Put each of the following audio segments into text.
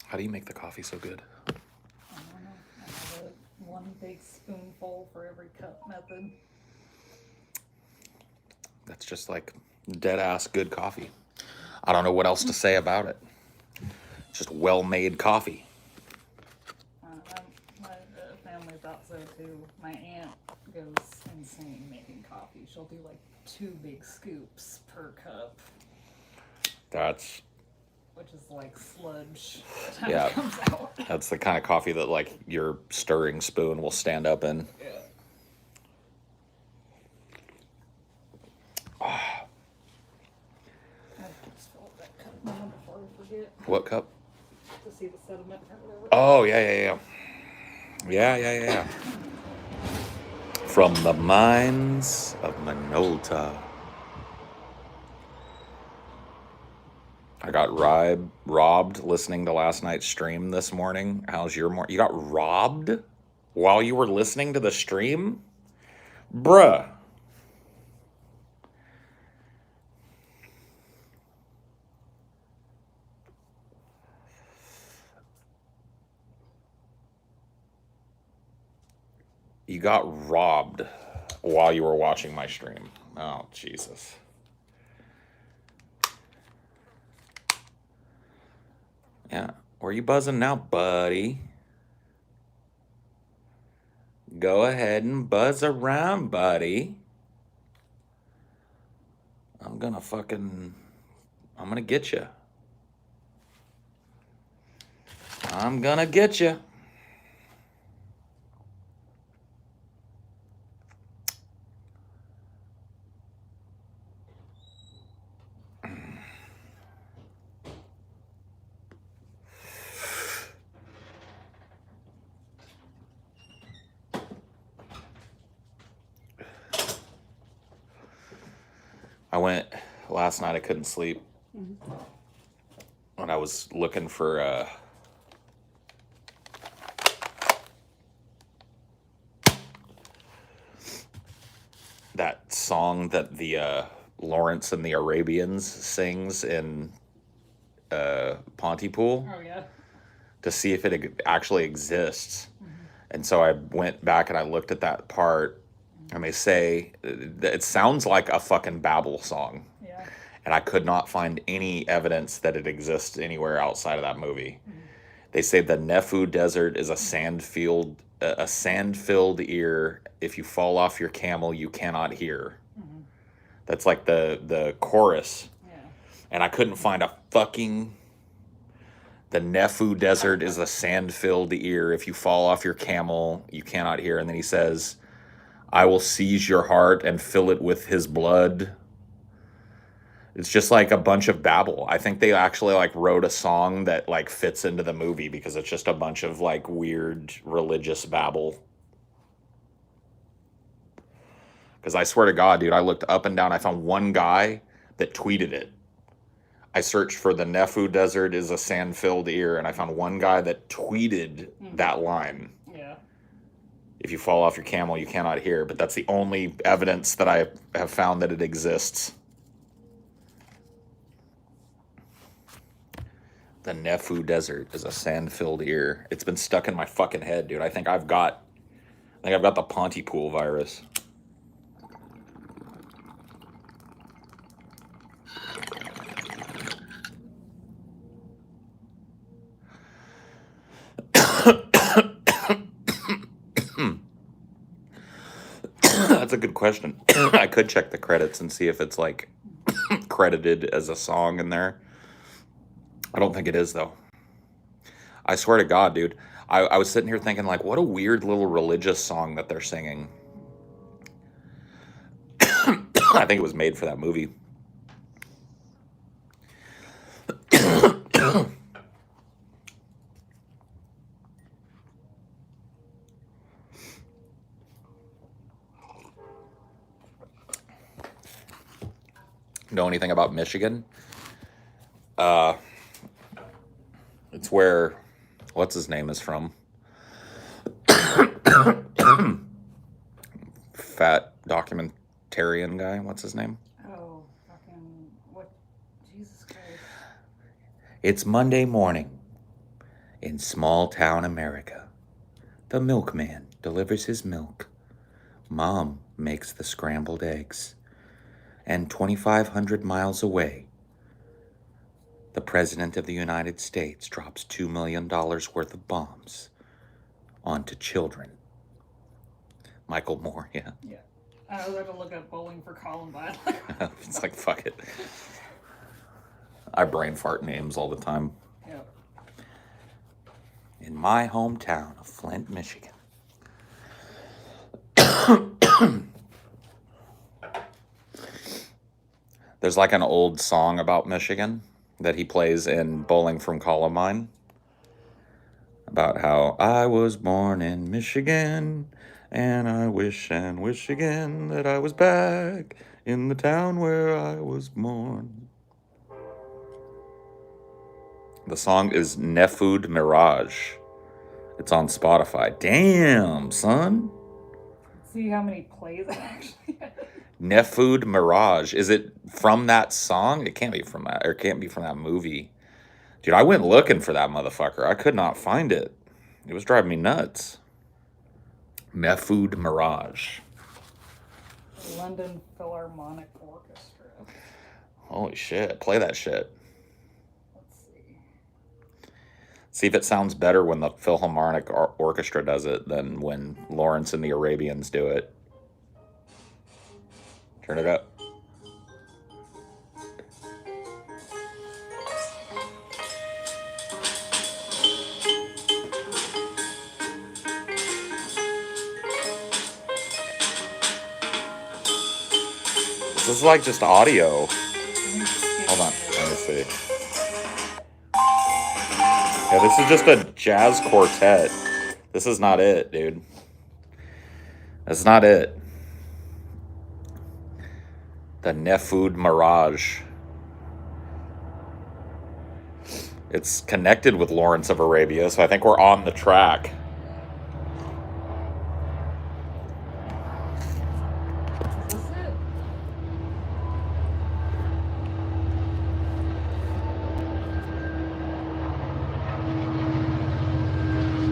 How do you make the coffee so good? I don't know. I have a 1 big spoonful for every cup method. That's just like dead ass good coffee. I don't know what else to say about it. Just well made coffee. My family thought so too. My aunt goes insane making coffee. She'll do like 2 big scoops per cup, That's which is like sludge by the time yeah. it comes out. That's the kind of coffee that like your stirring spoon will stand up in. Yeah. I have to just fill up that cup now before I forget What cup? to see the sediment or whatever. Oh yeah. Yeah. From the mines of Minolta. I got robbed listening to last night's stream this morning. How's your morning? You got robbed while you were listening to the stream? Bruh. You got robbed while you were watching my stream. Oh, Jesus. Yeah. Where you buzzing now, buddy? Go ahead and buzz around, buddy. I'm gonna get you. I'm gonna get you. I went last night. I couldn't sleep. When I was looking for that song that the Lawrence and the Arabians sings in Pontypool Oh yeah. to see if it actually exists. And so I went back and I looked at that part, and they say it sounds like a fucking Babel song. Yeah. And I could not find any evidence that it exists anywhere outside of that movie. They say the Nefu Desert is a sand-filled ear. If you fall off your camel, you cannot hear. That's like the chorus. Yeah. And I couldn't find a fucking. The Nefu Desert is a sand-filled ear. If you fall off your camel, you cannot hear. And then he says, I will seize your heart and fill it with his blood. It's just like a bunch of babble. I think they actually like wrote a song that like fits into the movie because it's just a bunch of like weird religious babble. Because I swear to God, dude, I looked up and down. I found one guy that tweeted it. I searched for the Nefu Desert is a sand-filled ear, and I found one guy that tweeted that line. Yeah. If you fall off your camel, you cannot hear. But that's the only evidence that I have found that it exists. The Nefu Desert is a sand-filled ear. It's been stuck in my fucking head, dude. I think I've got the Pontypool virus. That's a good question. I could check the credits and see if it's like credited as a song in there. I don't think it is though. I swear to God, dude. I was sitting here thinking like, what a weird little religious song that they're singing. I think it was made for that movie. Know anything about Michigan? It's where what's his name is from. Fat documentarian guy. What's his name? Oh, fucking what? Jesus Christ. It's Monday morning. In small town America, the milkman delivers his milk. Mom makes the scrambled eggs. And 2,500 miles away, the President of the United States drops $2 million worth of bombs onto children. Michael Moore, yeah. Yeah. I was about to look up Bowling for Columbine. It's like, fuck it. I brain fart names all the time. Yep. In my hometown of Flint, Michigan. There's like an old song about Michigan that he plays in Bowling from Columbine about how I was born in Michigan and I wish and wish again that I was back in the town where I was born. The song is Nefud Mirage. It's on Spotify. Damn, son. See how many plays it actually has. Nefud Mirage. Is it from that song? It can't be from that, or it can't be from that movie. Dude, I went looking for that motherfucker. I could not find it. It was driving me nuts. Nefud Mirage. London Philharmonic Orchestra. Holy shit. Play that shit. Let's see. See if it sounds better when the Philharmonic Orchestra does it than when Lawrence and the Arabians do it. Turn it up. This is like just audio. Hold on, let me see. Yeah, this is just a jazz quartet. This is not it, dude. That's not it. The Nefud Mirage. It's connected with Lawrence of Arabia, so I think we're on the track. Is this it?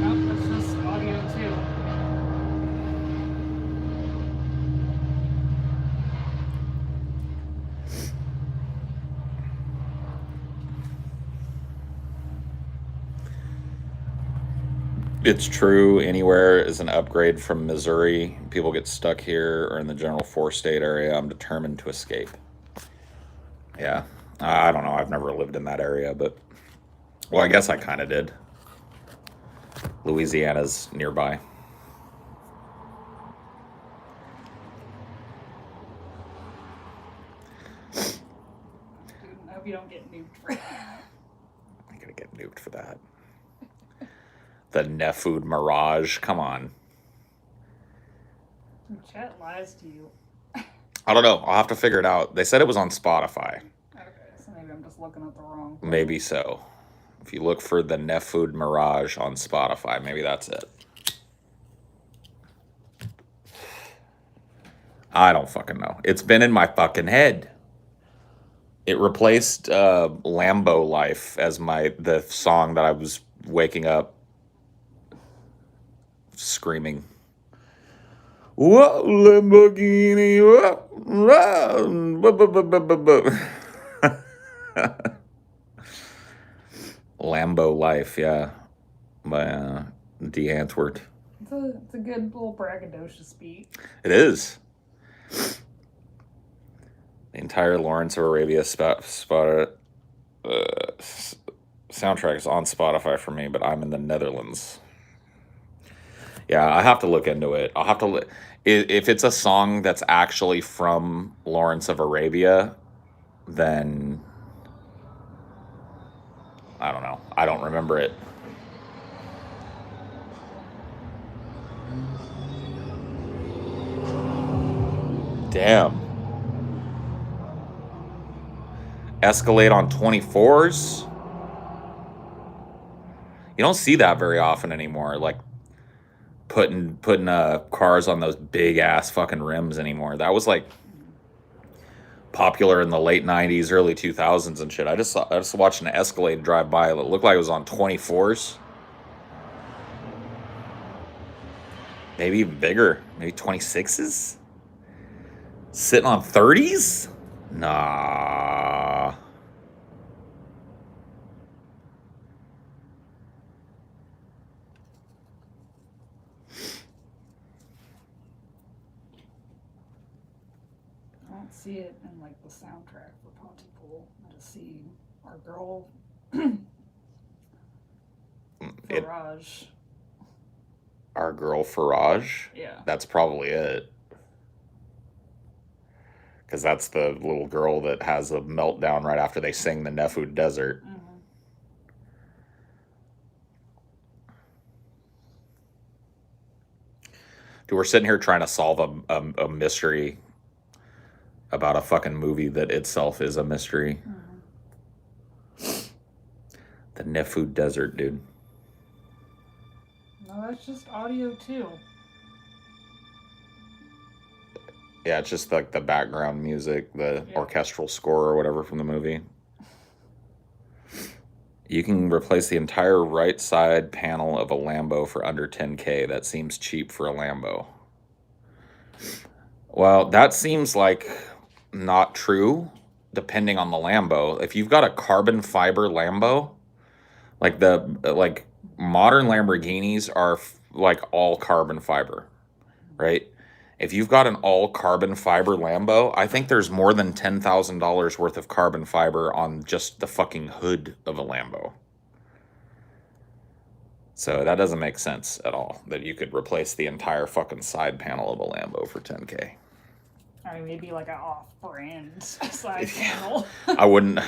Nope, that's just audio too. It's true, anywhere is an upgrade from Missouri. People get stuck here or in the general four-state area. I'm determined to escape. Yeah, I don't know. I've never lived in that area, but... Well, I guess I kind of did. Louisiana's nearby. Dude, I hope you don't get nuked for that. I'm gonna get nuked for that. The Nefud Mirage. Come on. Chat lies to you. I don't know. I'll have to figure it out. They said it was on Spotify. Okay, so maybe I'm just looking at the wrong. Maybe so. If you look for the Nefud Mirage on Spotify, maybe that's it. I don't fucking know. It's been in my fucking head. It replaced Lambo Life as the song that I was waking up screaming. Whoa, Lamborghini, Lambo Life, yeah, by D. Antwoord. It's a good little braggadocious beat. It is. The entire Lawrence of Arabia soundtrack is on Spotify for me, but I'm in the Netherlands. Yeah, I have to look into it. I'll have to if it's a song that's actually from Lawrence of Arabia, then I don't know. I don't remember it. Damn. Escalade on 24s? You don't see that very often anymore. Like putting cars on those big ass fucking rims anymore. That was like popular in the late 90s, early 2000s and shit. I just watched an Escalade drive by that looked like it was on 24s. Maybe even bigger. Maybe 26s? Sitting on 30s? Nah. I don't see it in like the soundtrack for Pontypool. I just see our girl It, Farage. our girl Farage? Yeah. That's probably it. Because that's the little girl that has a meltdown right after they sing the Nefu Desert. Mm-hmm. Dude, we're sitting here trying to solve a mystery about a fucking movie that itself is a mystery. Mm-hmm. The Nefu Desert, dude. No, that's just audio too. Yeah, it's just like the background music, the orchestral score or whatever from the movie. You can replace the entire right side panel of a Lambo for under 10K. That seems cheap for a Lambo. Well, that seems like not true, depending on the Lambo. If you've got a carbon fiber Lambo, like modern Lamborghinis are like all carbon fiber, right? If you've got an all carbon fiber Lambo, I think there's more than $10,000 worth of carbon fiber on just the fucking hood of a Lambo. So that doesn't make sense at all that you could replace the entire fucking side panel of a Lambo for 10K. I mean, maybe like an off-brand side panel. I wouldn't.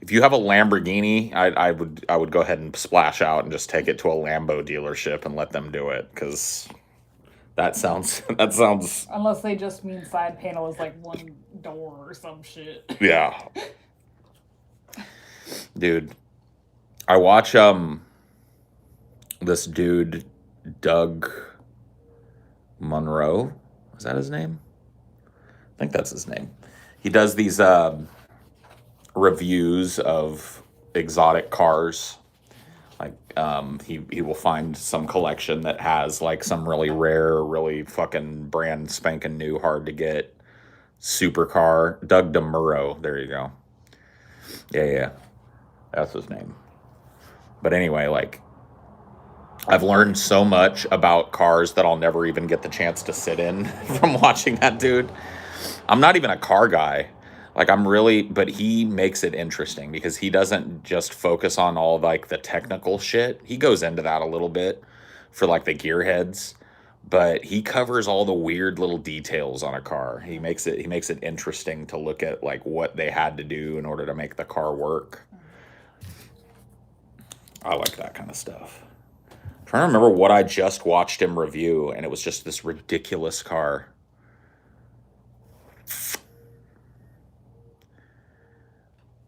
If you have a Lamborghini, I would go ahead and splash out and just take it to a Lambo dealership and let them do it, because that sounds Unless they just mean side panel is like one door or some shit. Yeah. Dude, I watch this dude Doug Monroe. Is that his name? I think that's his name. He does these reviews of exotic cars. Like he will find some collection that has like some really rare, really fucking brand spanking new, hard to get supercar. Doug DeMuro. There you go. Yeah. That's his name. But anyway, like, I've learned so much about cars that I'll never even get the chance to sit in from watching that dude. I'm not even a car guy. Like, but he makes it interesting because he doesn't just focus on all like the technical shit. He goes into that a little bit for like the gearheads, but he covers all the weird little details on a car. He makes it interesting to look at like what they had to do in order to make the car work. I like that kind of stuff. I'm trying to remember what I just watched him review, and it was just this ridiculous car.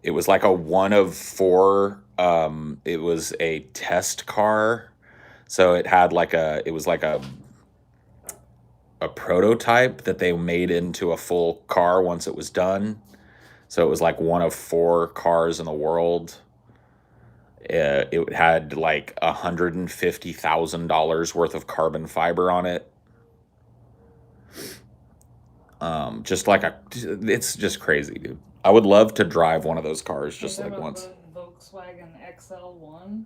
It was like a one of four. It was a test car, so it was like a prototype that they made into a full car once it was done. So it was like one of four cars in the world. It had like $150,000 worth of carbon fiber on it. It's just crazy, dude. I would love to drive one of those cars just like once. The Volkswagen XL1.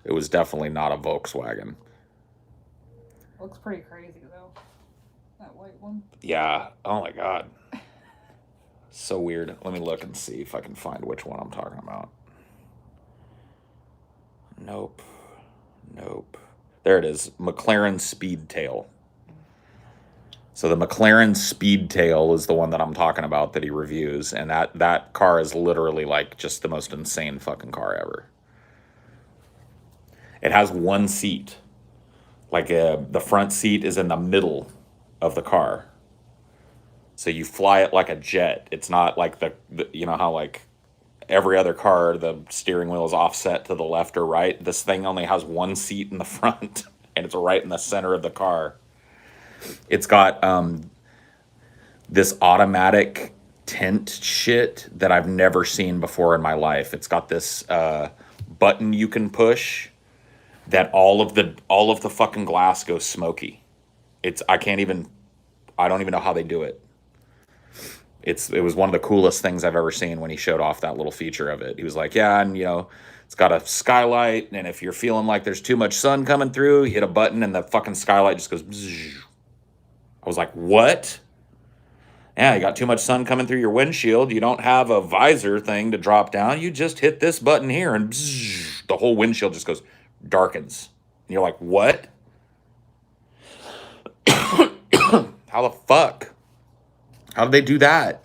It was definitely not a Volkswagen. Looks pretty crazy though. That white one. Yeah. Oh my God. So weird. Let me look and see if I can find which one I'm talking about. Nope. There it is. McLaren Speedtail. So the McLaren Speedtail is the one that I'm talking about that he reviews, and that car is literally like just the most insane fucking car ever. It has one seat. Like the front seat is in the middle of the car. So you fly it like a jet. It's not like the you know how like every other car, the steering wheel is offset to the left or right. This thing only has one seat in the front, and it's right in the center of the car. It's got this automatic tint shit that I've never seen before in my life. It's got this button you can push that all of the fucking glass goes smoky. I don't even know how they do it. It was one of the coolest things I've ever seen when he showed off that little feature of it. He was like, "Yeah, and it's got a skylight, and if you're feeling like there's too much sun coming through, you hit a button, and the fucking skylight just goes." Bzzz. I was like, "What?" Yeah, you got too much sun coming through your windshield. You don't have a visor thing to drop down. You just hit this button here, and bzzz, the whole windshield just goes darkens. And you're like, "What? How the fuck? How did they do that?"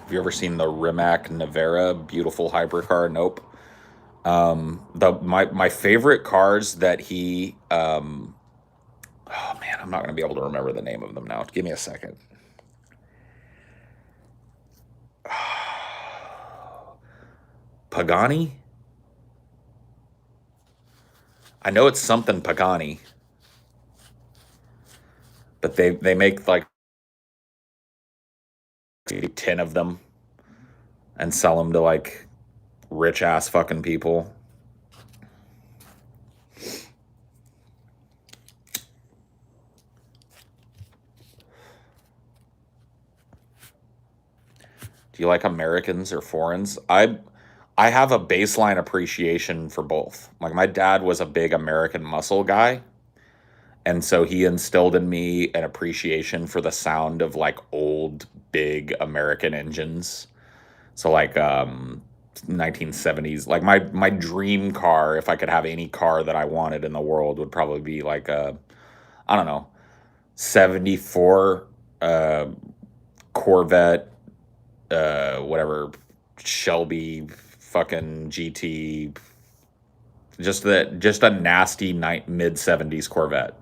Have you ever seen the Rimac Navara beautiful hypercar? Nope. My favorite cars that he oh man, I'm not gonna be able to remember the name of them now. Give me a second. Pagani? I know it's something Pagani, but they make like 10 of them and sell them to like rich ass fucking people. Do you like Americans or foreigns? I have a baseline appreciation for both. Like my dad was a big American muscle guy, and so he instilled in me an appreciation for the sound of like old big American engines. So like 1970s, like my dream car, if I could have any car that I wanted in the world, would probably be like a, I don't know, 74 uh Corvette, whatever, Shelby fucking GT, just a nasty mid 70s Corvette.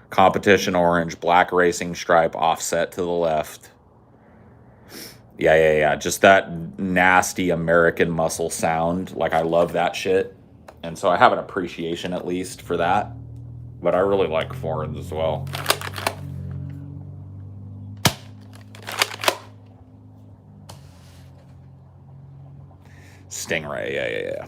Competition orange, black racing stripe offset to the left. Yeah. Just that nasty American muscle sound. Like I love that shit. And so I have an appreciation at least for that. But I really like foreigns as well. Stingray, yeah.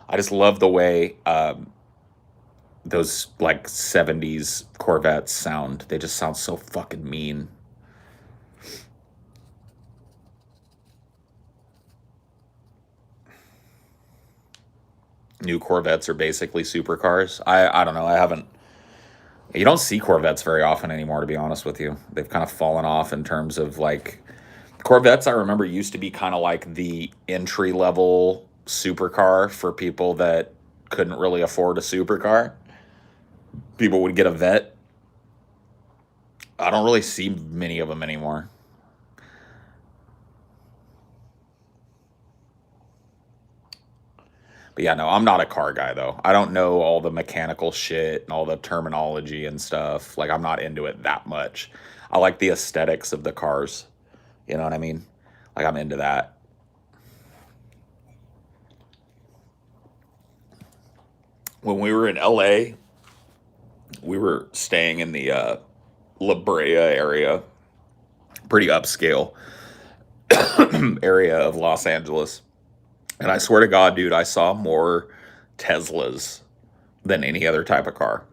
I just love the way those like 70s Corvettes sound. They just sound so fucking mean. New Corvettes are basically supercars. I don't know. I haven't. You don't see Corvettes very often anymore, to be honest with you. They've kind of fallen off in terms of like Corvettes. I remember used to be kind of like the entry level supercar for people that couldn't really afford a supercar. People would get a vet. I don't really see many of them anymore. But yeah, no, I'm not a car guy though. I don't know all the mechanical shit and all the terminology and stuff. Like I'm not into it that much. I like the aesthetics of the cars. You know what I mean? Like I'm into that. When we were in LA, we were staying in the La Brea area, pretty upscale area of Los Angeles. And I swear to God, dude, I saw more Teslas than any other type of car.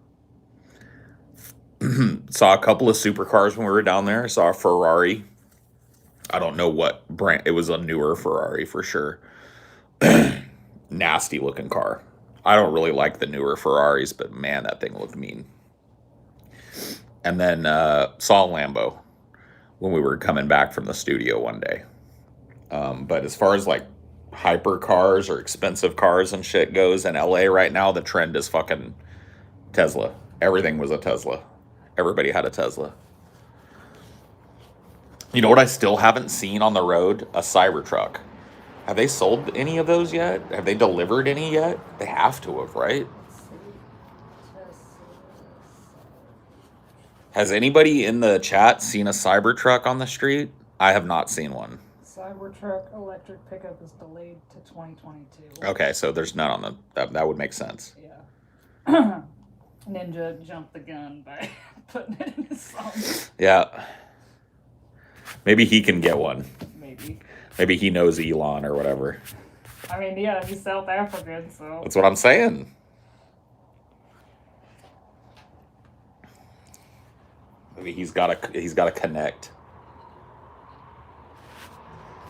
Saw a couple of supercars when we were down there. Saw a Ferrari. I don't know what brand. It was a newer Ferrari for sure. Nasty looking car. I don't really like the newer Ferraris, but man, that thing looked mean. And then saw a Lambo when we were coming back from the studio one day. But as far as like hyper cars or expensive cars and shit goes in LA right now, the trend is fucking Tesla. Everything was a Tesla. Everybody had a Tesla. You know what I still haven't seen on the road? A Cybertruck. Have they sold any of those yet? Have they delivered any yet? They have to have, right? Has anybody in the chat seen a Cybertruck on the street? I have not seen one. Cybertruck electric pickup is delayed to 2022. Okay, so there's none on the that would make sense. Yeah. Ninja jumped the gun by putting it in his song. Yeah. Maybe he can get one. Maybe. Maybe he knows Elon or whatever. I mean, yeah, he's South African, so. That's what I'm saying. Maybe he's got to connect.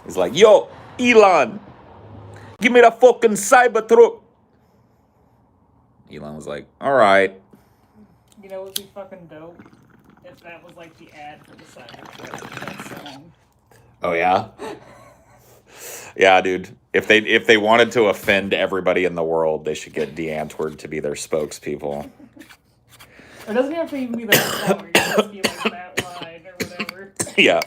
He's like, yo, Elon, give me the fucking Cybertruck. Elon was like, all right. You know what would be fucking dope? If that was like the ad for the Cybertruck, that song. Oh yeah? Yeah, dude. If they wanted to offend everybody in the world, they should get DeAntwoord to be their spokespeople. It doesn't have to even be that song. It can just be like that line or whatever. Yeah.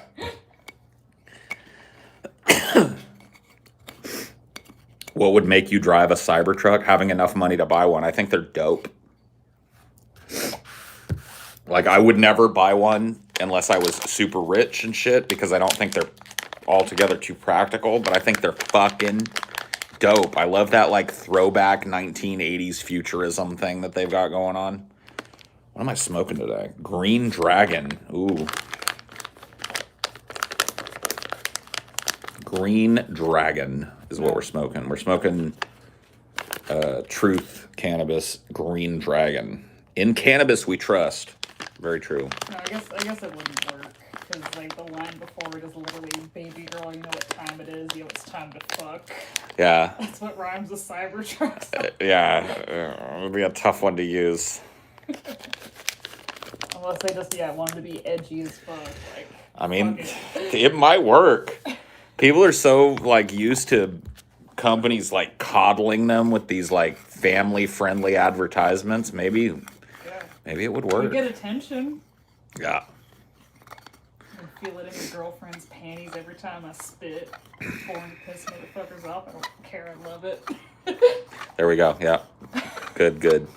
What would make you drive a Cybertruck? Having enough money to buy one. I think they're dope. Like, I would never buy one unless I was super rich and shit, because I don't think they're altogether too practical, but I think they're fucking dope. I love that, like, throwback 1980s futurism thing that they've got going on. What am I smoking today? Green Dragon. Ooh. Green Dragon is what we're smoking. We're smoking Truth Cannabis Green Dragon. In cannabis we trust. Very true. No, I guess it wouldn't work. Because, like, the line before it is literally, baby girl, you know what time it is. Yo, it's time to fuck. Yeah. That's what rhymes with Cybertruck. Yeah. It would be a tough one to use. Unless they just, wanted to be edgy as fuck. Like, I mean, it might work. People are so, like, used to companies, like, coddling them with these, like, family-friendly advertisements. Maybe it would work. You get attention. Yeah. You feel it in your girlfriend's panties every time I spit. Born to piss motherfuckers off. I don't care. I love it. There we go. Yeah. Good.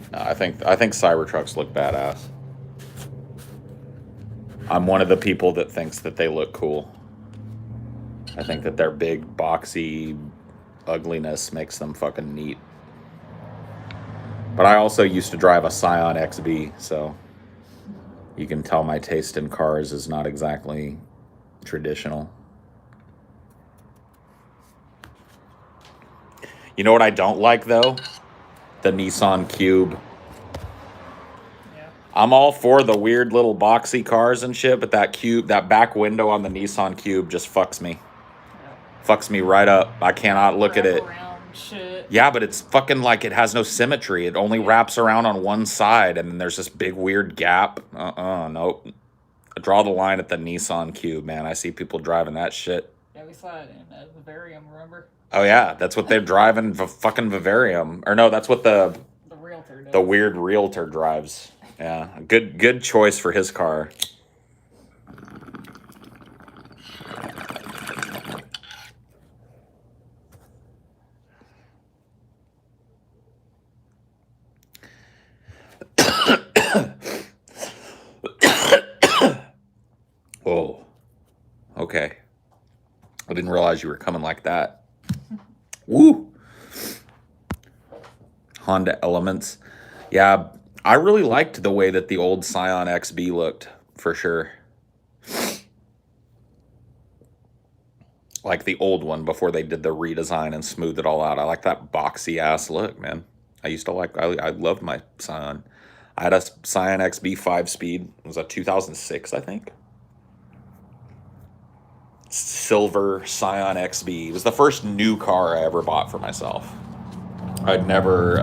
No, I think Cybertrucks look badass. I'm one of the people that thinks that they look cool. I think that their big, boxy ugliness makes them fucking neat. But I also used to drive a Scion XB, so you can tell my taste in cars is not exactly traditional. You know what I don't like, though? The Nissan Cube. Yeah. I'm all for the weird little boxy cars and shit, but that back window on the Nissan Cube just fucks me. Fucks me right up. I cannot look at it. Shit. Yeah, but it's fucking like it has no symmetry. It only wraps around on one side, and then there's this big weird gap. Nope. I draw the line at the Nissan Cube, man. I see people driving that shit. Yeah, we saw it in Vivarium, remember? Oh yeah, that's what they're driving. Fucking Vivarium, or no, that's what the realtor does. The weird realtor drives. Yeah, good choice for his car. Oh, okay. I didn't realize you were coming like that. Woo! Honda Elements. Yeah, I really liked the way that the old Scion XB looked, for sure. Like the old one before they did the redesign and smoothed it all out. I like that boxy ass look, man. I loved my Scion. I had a Scion XB 5-speed. It was a 2006, I think. Silver Scion XB. It was the first new car I ever bought for myself. I'd never,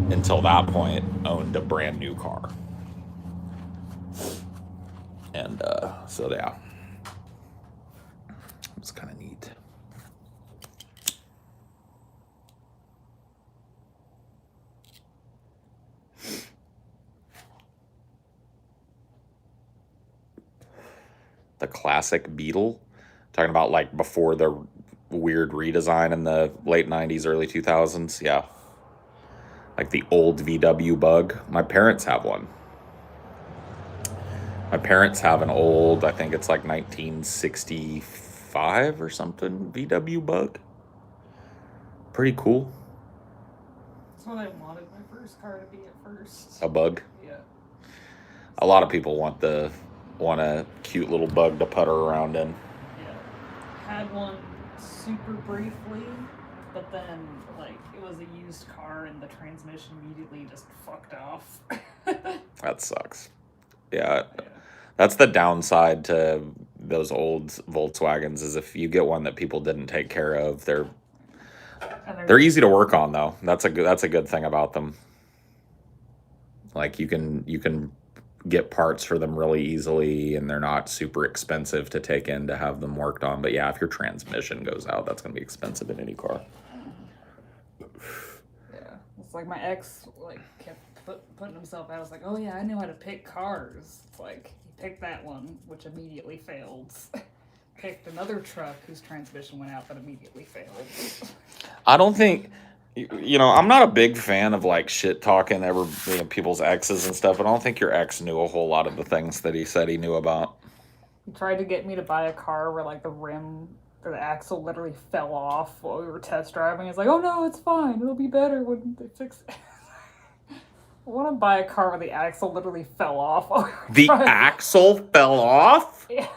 until that point, owned a brand new car. And so, yeah. It was kind of neat. The classic Beetle. Talking about like before the weird redesign in the late 90s, early 2000s. Yeah. Like the old VW Bug. My parents have one. My parents have an old, I think it's like 1965 or something, VW Bug. Pretty cool. That's what I wanted my first car to be at first. A Bug. Yeah. A lot of people want a cute little Bug to putter around in. Yeah. Had one super briefly, but then like it was a used car and the transmission immediately just fucked off. That sucks. Yeah. That's the downside to those old Volkswagens, is if you get one that people didn't take care of, they're easy to work on though. That's a good thing about them. Like you can get parts for them really easily, and they're not super expensive to take in to have them worked on. But yeah, if your transmission goes out, that's going to be expensive in any car. Yeah, it's like my ex like kept putting himself out. I was like, oh yeah, I know how to pick cars. It's like he picked that one, which immediately failed. Picked another truck whose transmission went out, but immediately failed. I don't think, I'm not a big fan of like shit talking people's exes and stuff. But I don't think your ex knew a whole lot of the things that he said he knew about. He tried to get me to buy a car where like the rim or the axle literally fell off while we were test driving. He's like, oh no, it's fine. It'll be better when they fix it. I want to buy a car where the axle literally fell off. The axle fell off? Yeah.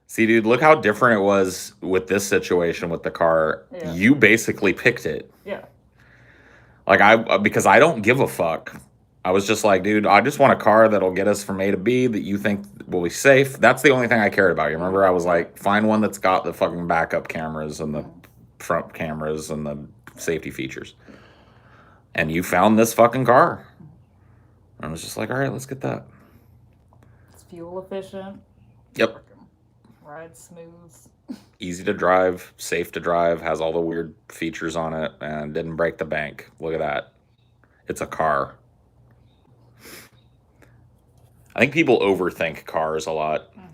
See, dude, look how different it was with this situation with the car. Yeah. You basically picked it. Yeah. Like because I don't give a fuck. I was just like, dude, I just want a car that'll get us from A to B that you think will be safe. That's the only thing I cared about. You remember, I was like, find one that's got the fucking backup cameras and the front cameras and the safety features. And you found this fucking car. And I was just like, all right, let's get that. It's fuel efficient. Yep. Rides smooth. Easy to drive, safe to drive, has all the weird features on it, and didn't break the bank. Look at that. It's a car. I think people overthink cars a lot. Mm-hmm.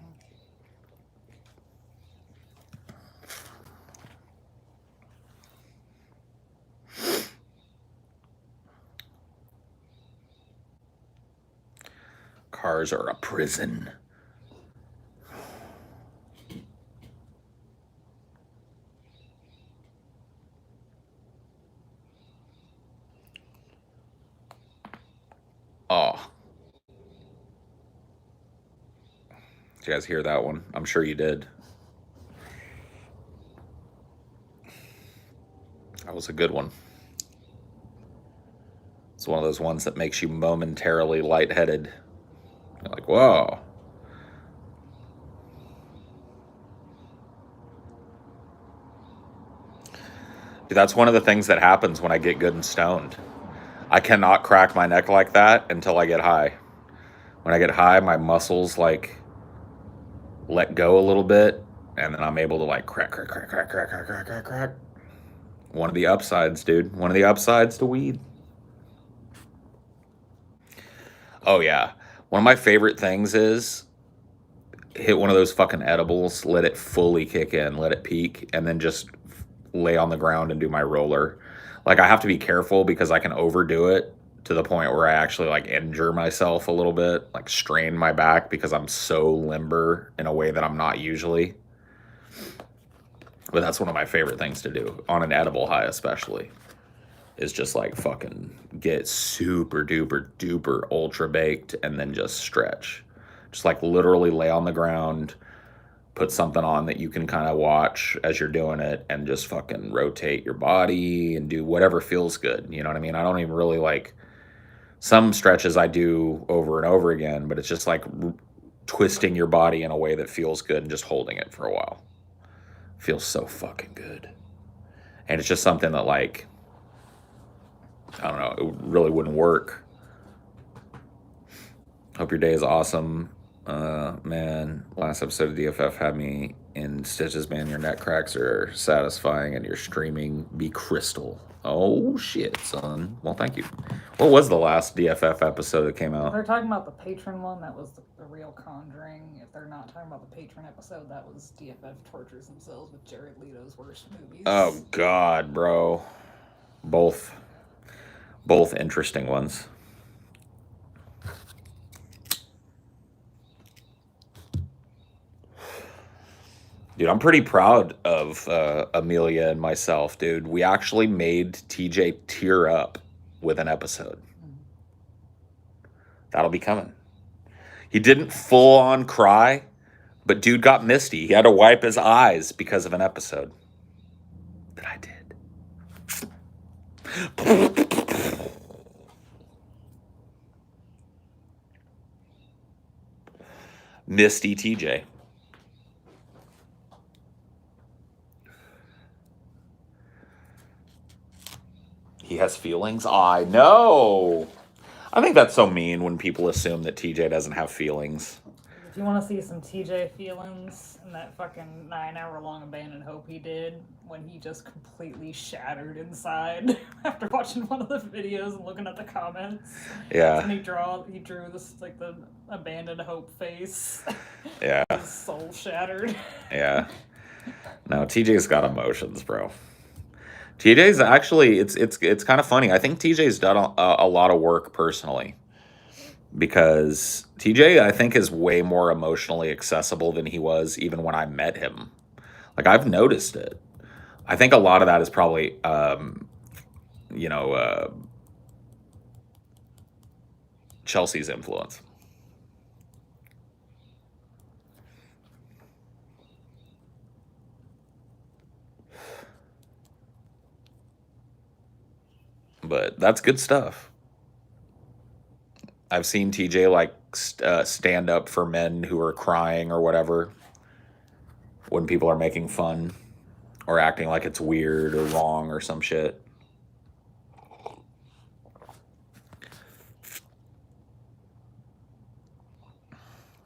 Cars are a prison. Oh. Did you guys hear that one? I'm sure you did. That was a good one. It's one of those ones that makes you momentarily lightheaded. You're like, whoa. Dude, that's one of the things that happens when I get good and stoned. I cannot crack my neck like that until I get high. When I get high, my muscles like let go a little bit, and then I'm able to like crack. One of the upsides, dude. One of the upsides to weed. Oh yeah. One of my favorite things is hit one of those fucking edibles, let it fully kick in, let it peak, and then just lay on the ground and do my roller. Like I have to be careful because I can overdo it to the point where I actually like injure myself a little bit, like strain my back because I'm so limber in a way that I'm not usually. But that's one of my favorite things to do on an edible high, especially, is just like fucking get super duper duper ultra baked and then just stretch. Just like literally lay on the ground, put something on that you can kind of watch as you're doing it, and just fucking rotate your body and do whatever feels good. You know what I mean? I don't even really like, some stretches I do over and over again, but it's just like twisting your body in a way that feels good and just holding it for a while. Feels so fucking good. And it's just something that like, I don't know, it really wouldn't work. Hope your day is awesome. Man, last episode of DFF had me in stitches, man. Your neck cracks are satisfying and your streaming be crystal. Oh, shit, son. Well, thank you. What was the last DFF episode that came If out? they're talking about the patron one, that was the real Conjuring. If they're not talking about the patron episode, that was DFF tortures themselves with Jared Leto's worst movies. Oh, God, bro. Both interesting ones. Dude, I'm pretty proud of Amelia and myself, dude. We actually made TJ tear up with an episode. That'll be coming. He didn't full on cry, but dude got misty. He had to wipe his eyes because of an episode that I did. Misty TJ. He has feelings? I know. I think that's so mean when people assume that TJ doesn't have feelings. If you want to see some TJ feelings in that fucking 9-hour-long Abandoned Hope he did, when he just completely shattered inside after watching one of the videos and looking at the comments. Yeah. And he drew this like the Abandoned Hope face. Yeah. His soul shattered. Yeah. No, TJ's got emotions, bro. TJ's actually, it's kind of funny. I think TJ's done a lot of work personally, because TJ, I think, is way more emotionally accessible than he was even when I met him. Like, I've noticed it. I think a lot of that is probably, Chelsea's influence. But that's good stuff. I've seen TJ like stand up for men who are crying or whatever when people are making fun or acting like it's weird or wrong or some shit.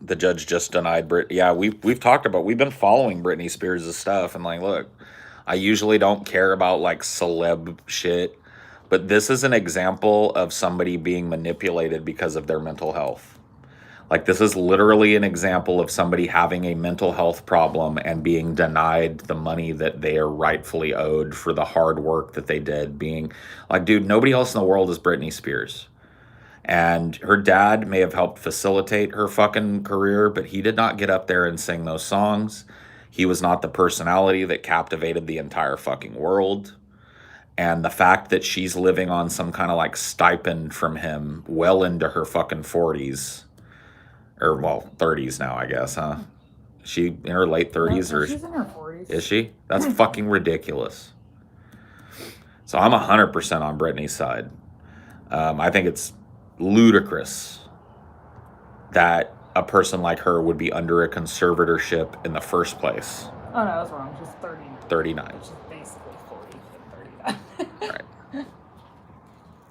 The judge just denied Brit. Yeah, we've talked about, we've been following Britney Spears' stuff, and like, look, I usually don't care about like celeb shit, but this is an example of somebody being manipulated because of their mental health. Like, this is literally an example of somebody having a mental health problem and being denied the money that they are rightfully owed for the hard work that they did. Being like, dude, nobody else in the world is Britney Spears. And her dad may have helped facilitate her fucking career, but he did not get up there and sing those songs. He was not the personality that captivated the entire fucking world. And the fact that she's living on some kind of like stipend from him well into her fucking 40s, or well, 30s now, I guess, huh? She in her late 30s, or she's in her 40s. Is she? That's fucking ridiculous. So I'm 100% on Britney's side. I think it's ludicrous that a person like her would be under a conservatorship in the first place. Oh no, I was wrong. She's 39. Which is basically 40 and 39. Right.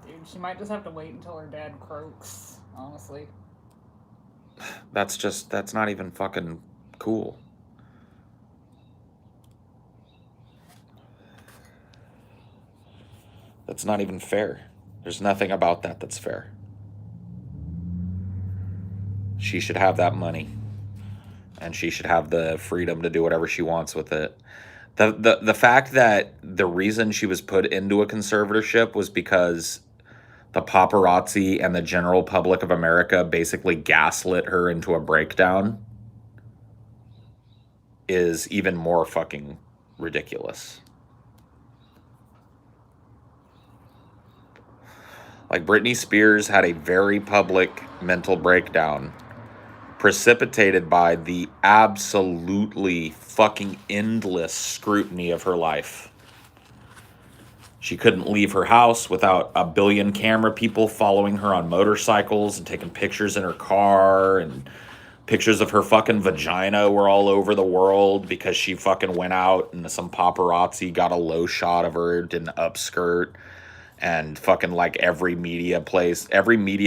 Dude, she might just have to wait until her dad croaks, honestly. That's not even fucking cool. That's not even fair. There's nothing about that that's fair. She should have that money, and she should have the freedom to do whatever she wants with it. The fact that the reason she was put into a conservatorship was because the paparazzi and the general public of America basically gaslit her into a breakdown is even more fucking ridiculous. Like, Britney Spears had a very public mental breakdown precipitated by the absolutely fucking endless scrutiny of her life. She couldn't leave her house without a billion camera people following her on motorcycles and taking pictures in her car, and pictures of her fucking vagina were all over the world because she fucking went out and some paparazzi got a low shot of her, did an upskirt. and fucking like every media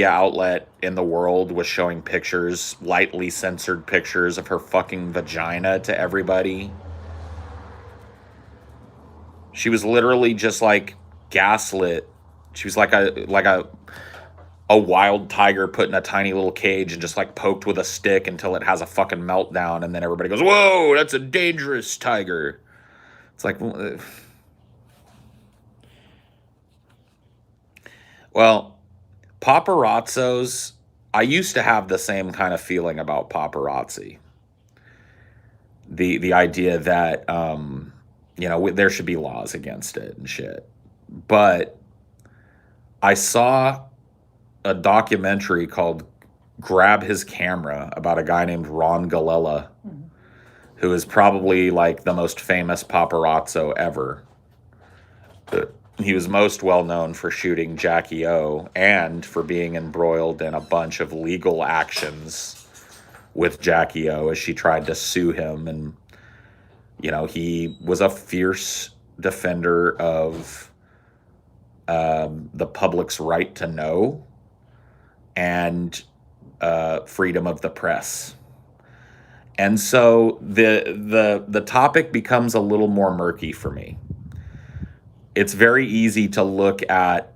outlet in the world was showing pictures, lightly censored pictures of her fucking vagina to everybody. She was literally just like gaslit. She was like a wild tiger put in a tiny little cage and just like poked with a stick until it has a fucking meltdown, and then everybody goes, "Whoa, that's a dangerous tiger." It's like, well, paparazzos. I used to have the same kind of feeling about paparazzi. The idea that there should be laws against it and shit. But I saw a documentary called "Grab His Camera" about a guy named Ron Galella, who is probably like the most famous paparazzo ever. He was most well known for shooting Jackie O and for being embroiled in a bunch of legal actions with Jackie O as she tried to sue him. And, he was a fierce defender of the public's right to know and freedom of the press. And so the topic becomes a little more murky for me. It's very easy to look at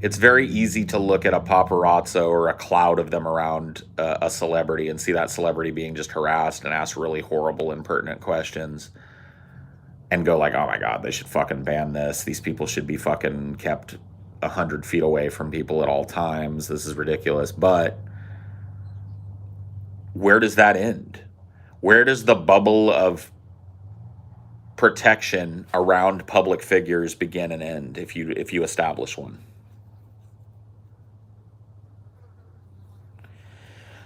a paparazzo or a cloud of them around a celebrity and see that celebrity being just harassed and asked really horrible and pertinent questions and go like, oh my God, they should fucking ban this. These people should be fucking kept 100 feet away from people at all times. This is ridiculous. But where does that end? Where does the bubble of protection around public figures begin and end if you establish one?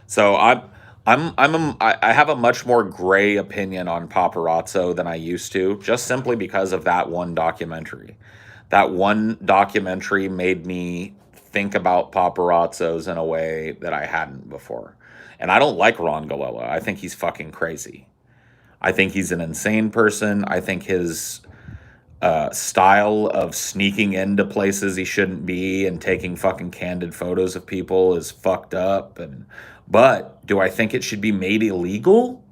So I have a much more gray opinion on paparazzo than I used to, just simply because of that one documentary. That one documentary made me think about paparazzos in a way that I hadn't before. And I don't like Ron Galella. I think he's fucking crazy. I think he's an insane person. I think his style of sneaking into places he shouldn't be and taking fucking candid photos of people is fucked up. But do I think it should be made illegal?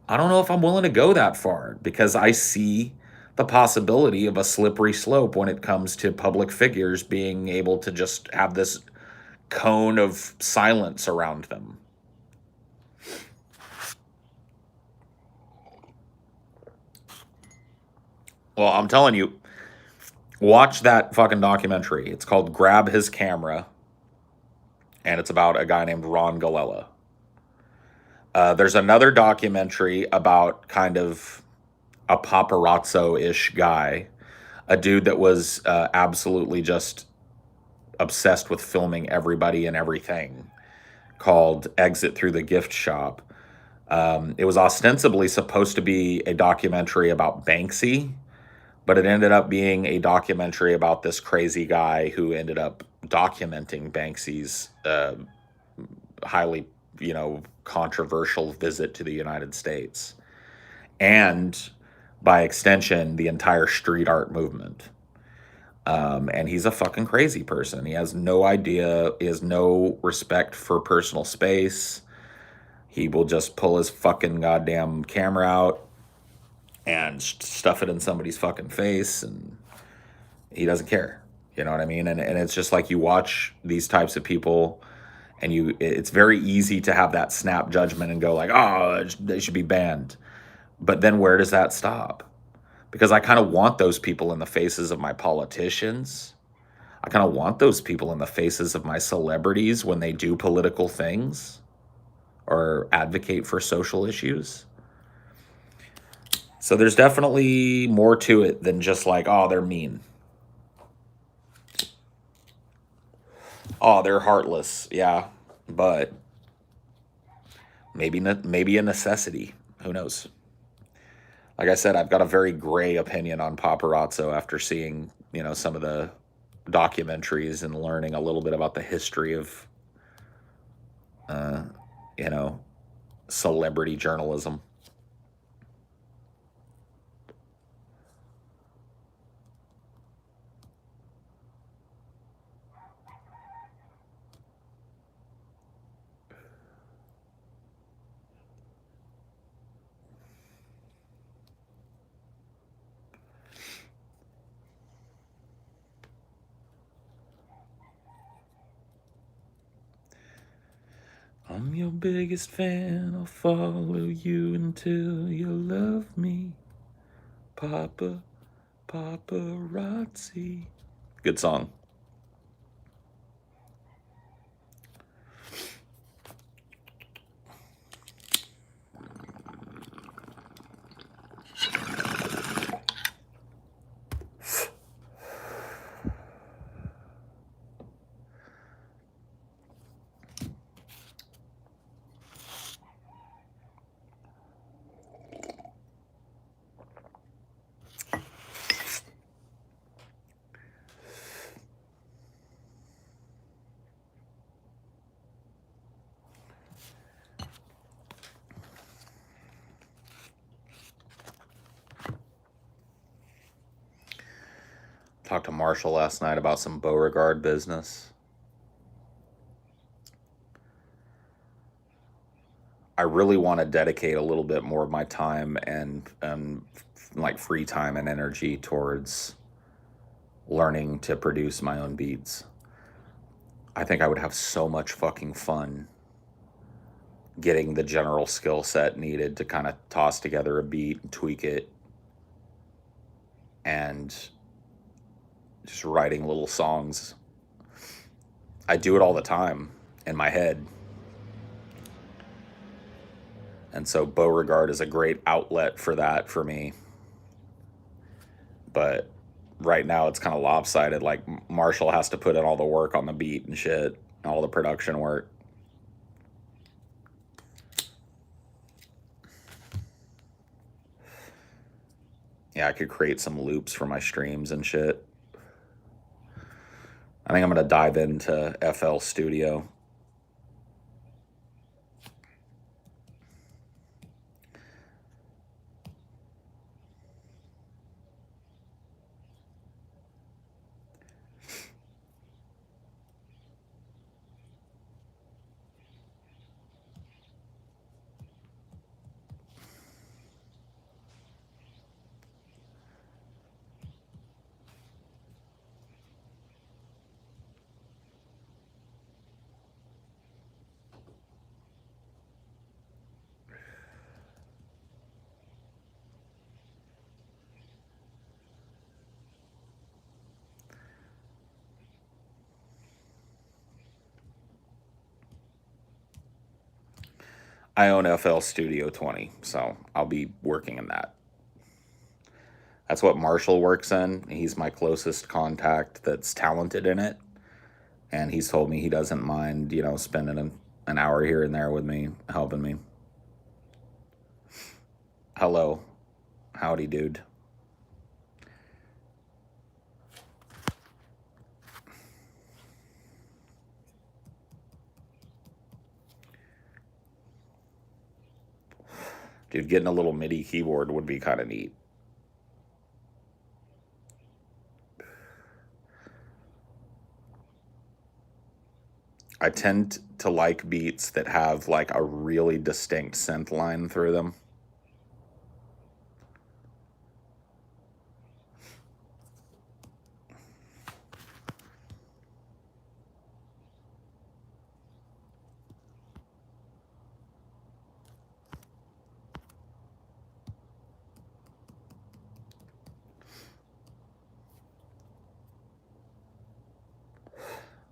I don't know if I'm willing to go that far because I see the possibility of a slippery slope when it comes to public figures being able to just have this cone of silence around them. Well, I'm telling you, watch that fucking documentary. It's called Grab His Camera, and it's about a guy named Ron Galella. There's another documentary about kind of a paparazzo-ish guy, a dude that was absolutely just obsessed with filming everybody and everything, called Exit Through the Gift Shop. It was ostensibly supposed to be a documentary about Banksy, but it ended up being a documentary about this crazy guy who ended up documenting Banksy's highly, controversial visit to the United States. And by extension, the entire street art movement. And he's a fucking crazy person. He has no idea, he has no respect for personal space. He will just pull his fucking goddamn camera out and stuff it in somebody's fucking face, and he doesn't care. You know what I mean? And it's just like you watch these types of people and it's very easy to have that snap judgment and go like, oh, they should be banned. But then where does that stop? Because I kind of want those people in the faces of my politicians. I kind of want those people in the faces of my celebrities when they do political things or advocate for social issues. So there's definitely more to it than just like, oh, they're mean. Oh, they're heartless. Yeah, but maybe a necessity. Who knows? Like I said, I've got a very gray opinion on paparazzo after seeing, some of the documentaries and learning a little bit about the history of, you know, celebrity journalism. I'm your biggest fan. I'll follow you until you love me. Paparazzi. Good song. Talked to Marshall last night about some Beauregard business. I really want to dedicate a little bit more of my time and like free time and energy towards learning to produce my own beats. I think I would have so much fucking fun getting the general skill set needed to kind of toss together a beat and tweak it and just writing little songs. I do it all the time in my head. And so Beauregard is a great outlet for that for me. But right now it's kind of lopsided. Like Marshall has to put in all the work on the beat and shit, all the production work. Yeah, I could create some loops for my streams and shit. I think I'm going to dive into FL Studio. I own FL Studio 20, so I'll be working in that. That's what Marshall works in. He's my closest contact that's talented in it. And he's told me he doesn't mind, spending an hour here and there with me, helping me. Hello. Howdy, dude. Dude, getting a little MIDI keyboard would be kind of neat. I tend to like beats that have like a really distinct synth line through them.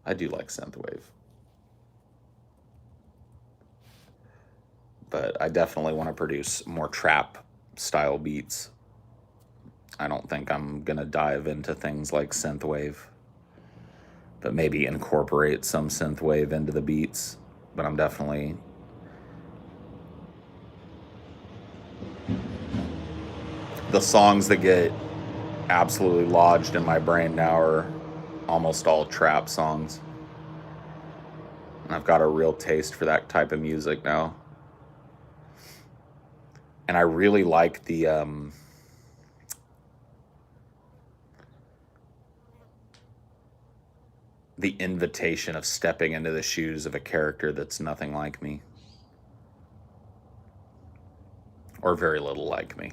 I do like synthwave. But I definitely want to produce more trap style beats. I don't think I'm going to dive into things like synthwave, but maybe incorporate some synthwave into the beats. But I'm definitely the songs that get absolutely lodged in my brain now are almost all trap songs. And I've got a real taste for that type of music now. And I really like the invitation of stepping into the shoes of a character that's nothing like me. Or very little like me.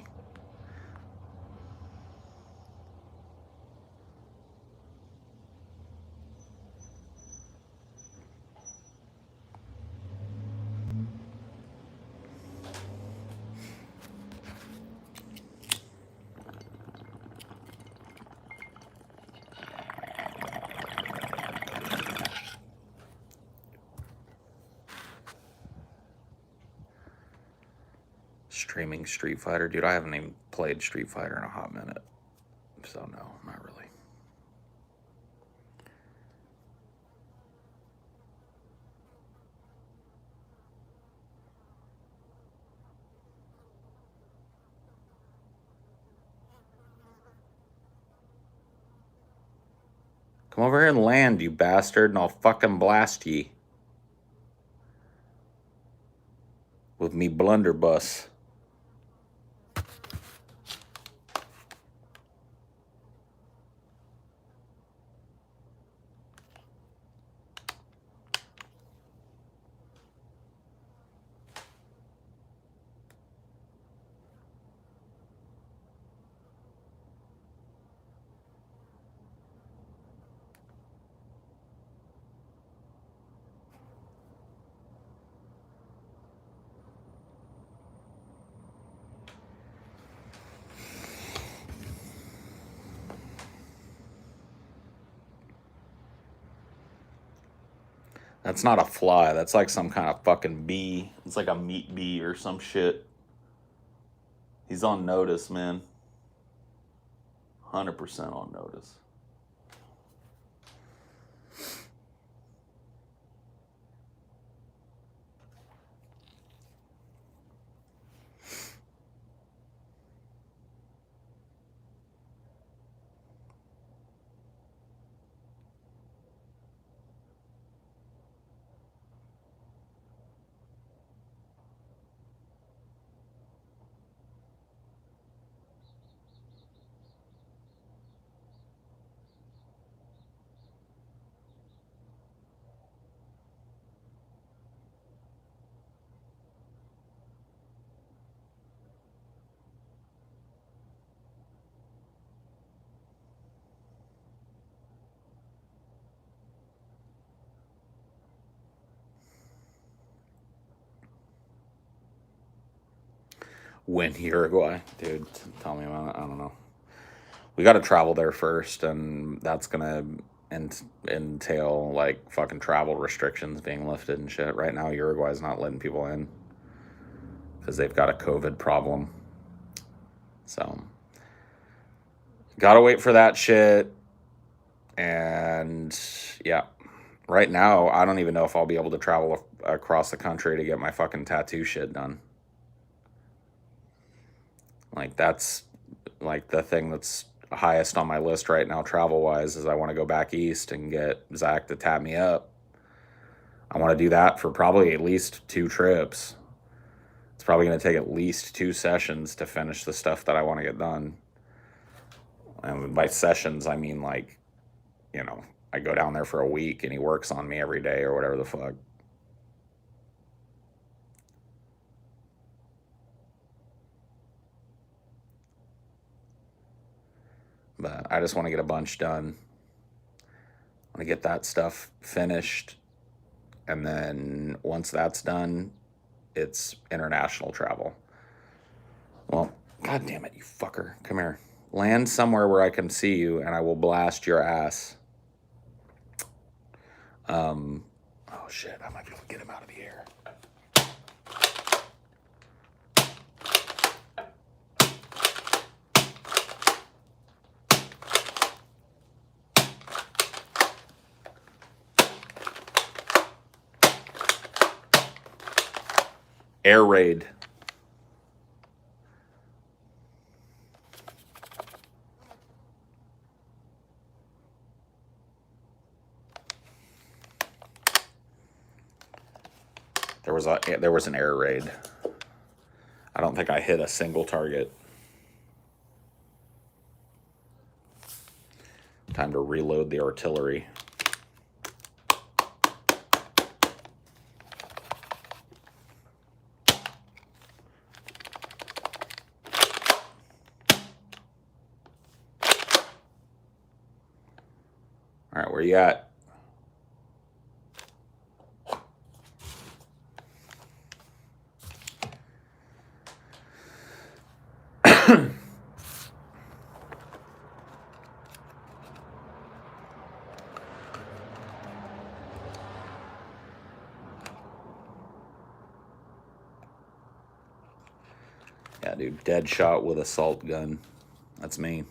Streaming Street Fighter? Dude, I haven't even played Street Fighter in a hot minute. So no, not really. Come over here and land, you bastard, and I'll fucking blast ye. With me blunderbuss. That's not a fly. That's like some kind of fucking bee. It's like a meat bee or some shit. He's on notice, man. 100% on notice. Win Uruguay, dude. Tell me about it. I don't know. We got to travel there first, and that's gonna entail like fucking travel restrictions being lifted and shit. Right now, Uruguay's not letting people in because they've got a COVID problem. So, gotta wait for that shit. And yeah, right now, I don't even know if I'll be able to travel across the country to get my fucking tattoo shit done. Like, that's like the thing that's highest on my list right now, travel wise, is I want to go back east and get Zach to tat me up. I want to do that for probably at least 2 trips. It's probably going to take at least 2 sessions to finish the stuff that I want to get done. And by sessions, I mean like, you know, I go down there for a week and he works on me every day or whatever the fuck. But I just want to get a bunch done. I want to get that stuff finished. And then once that's done, it's international travel. Well, god damn it, you fucker. Come here. Land somewhere where I can see you and I will blast your ass. Oh shit, I might be able to get him out of the air. Air raid. There was an air raid. I don't think I hit a single target. Time to reload the artillery. All right, where you at? Yeah, dude. Dead shot with assault gun. That's me.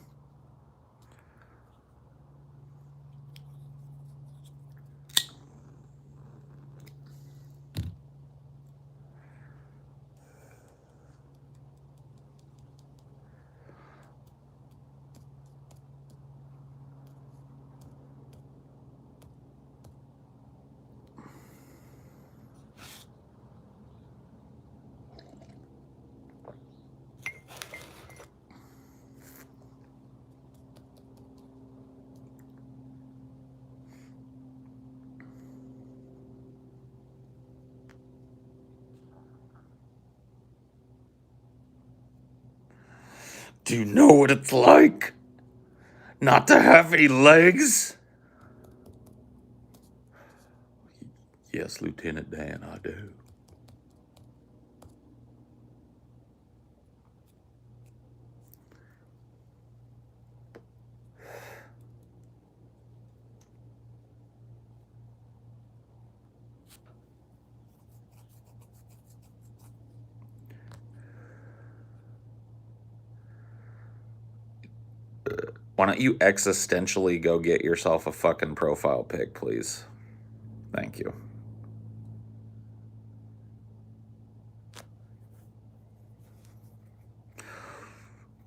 Do you know what it's like not to have any legs? Yes, Lieutenant Dan, I do. Why don't you existentially go get yourself a fucking profile pic, please? Thank you.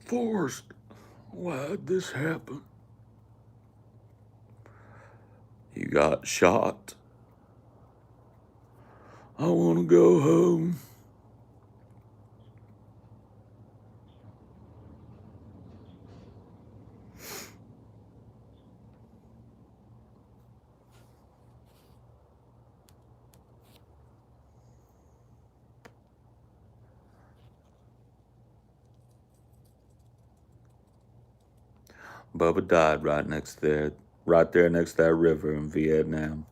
Forrest, why'd this happen? You got shot. I want to go home. Bubba died right there next to that river in Vietnam.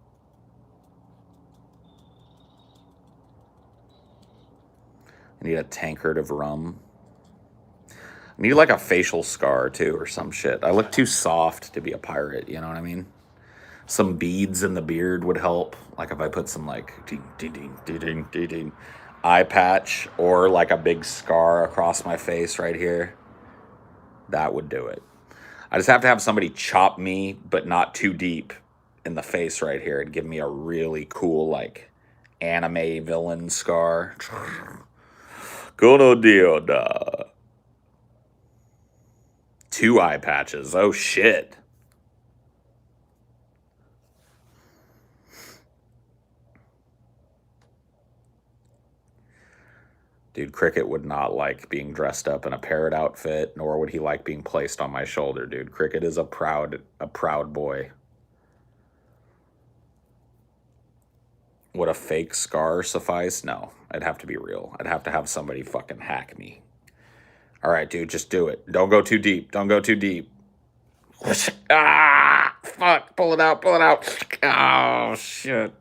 I need a tankard of rum. I need like a facial scar too or some shit. I look too soft to be a pirate, you know what I mean? Some beads in the beard would help. Like if I put some like ding, ding, ding, ding, ding, ding, ding, eye patch or like a big scar across my face right here, that would do it. I just have to have somebody chop me, but not too deep in the face right here and give me a really cool like anime villain scar. Gono Dioda. 2 eye patches. Oh shit. Dude, Cricket would not like being dressed up in a parrot outfit, nor would he like being placed on my shoulder, dude. Cricket is a proud boy. Would a fake scar suffice? No, it'd have to be real. I'd have to have somebody fucking hack me. All right, dude, just do it. Don't go too deep. Don't go too deep. Ah, fuck. Pull it out. Pull it out. Oh, shit.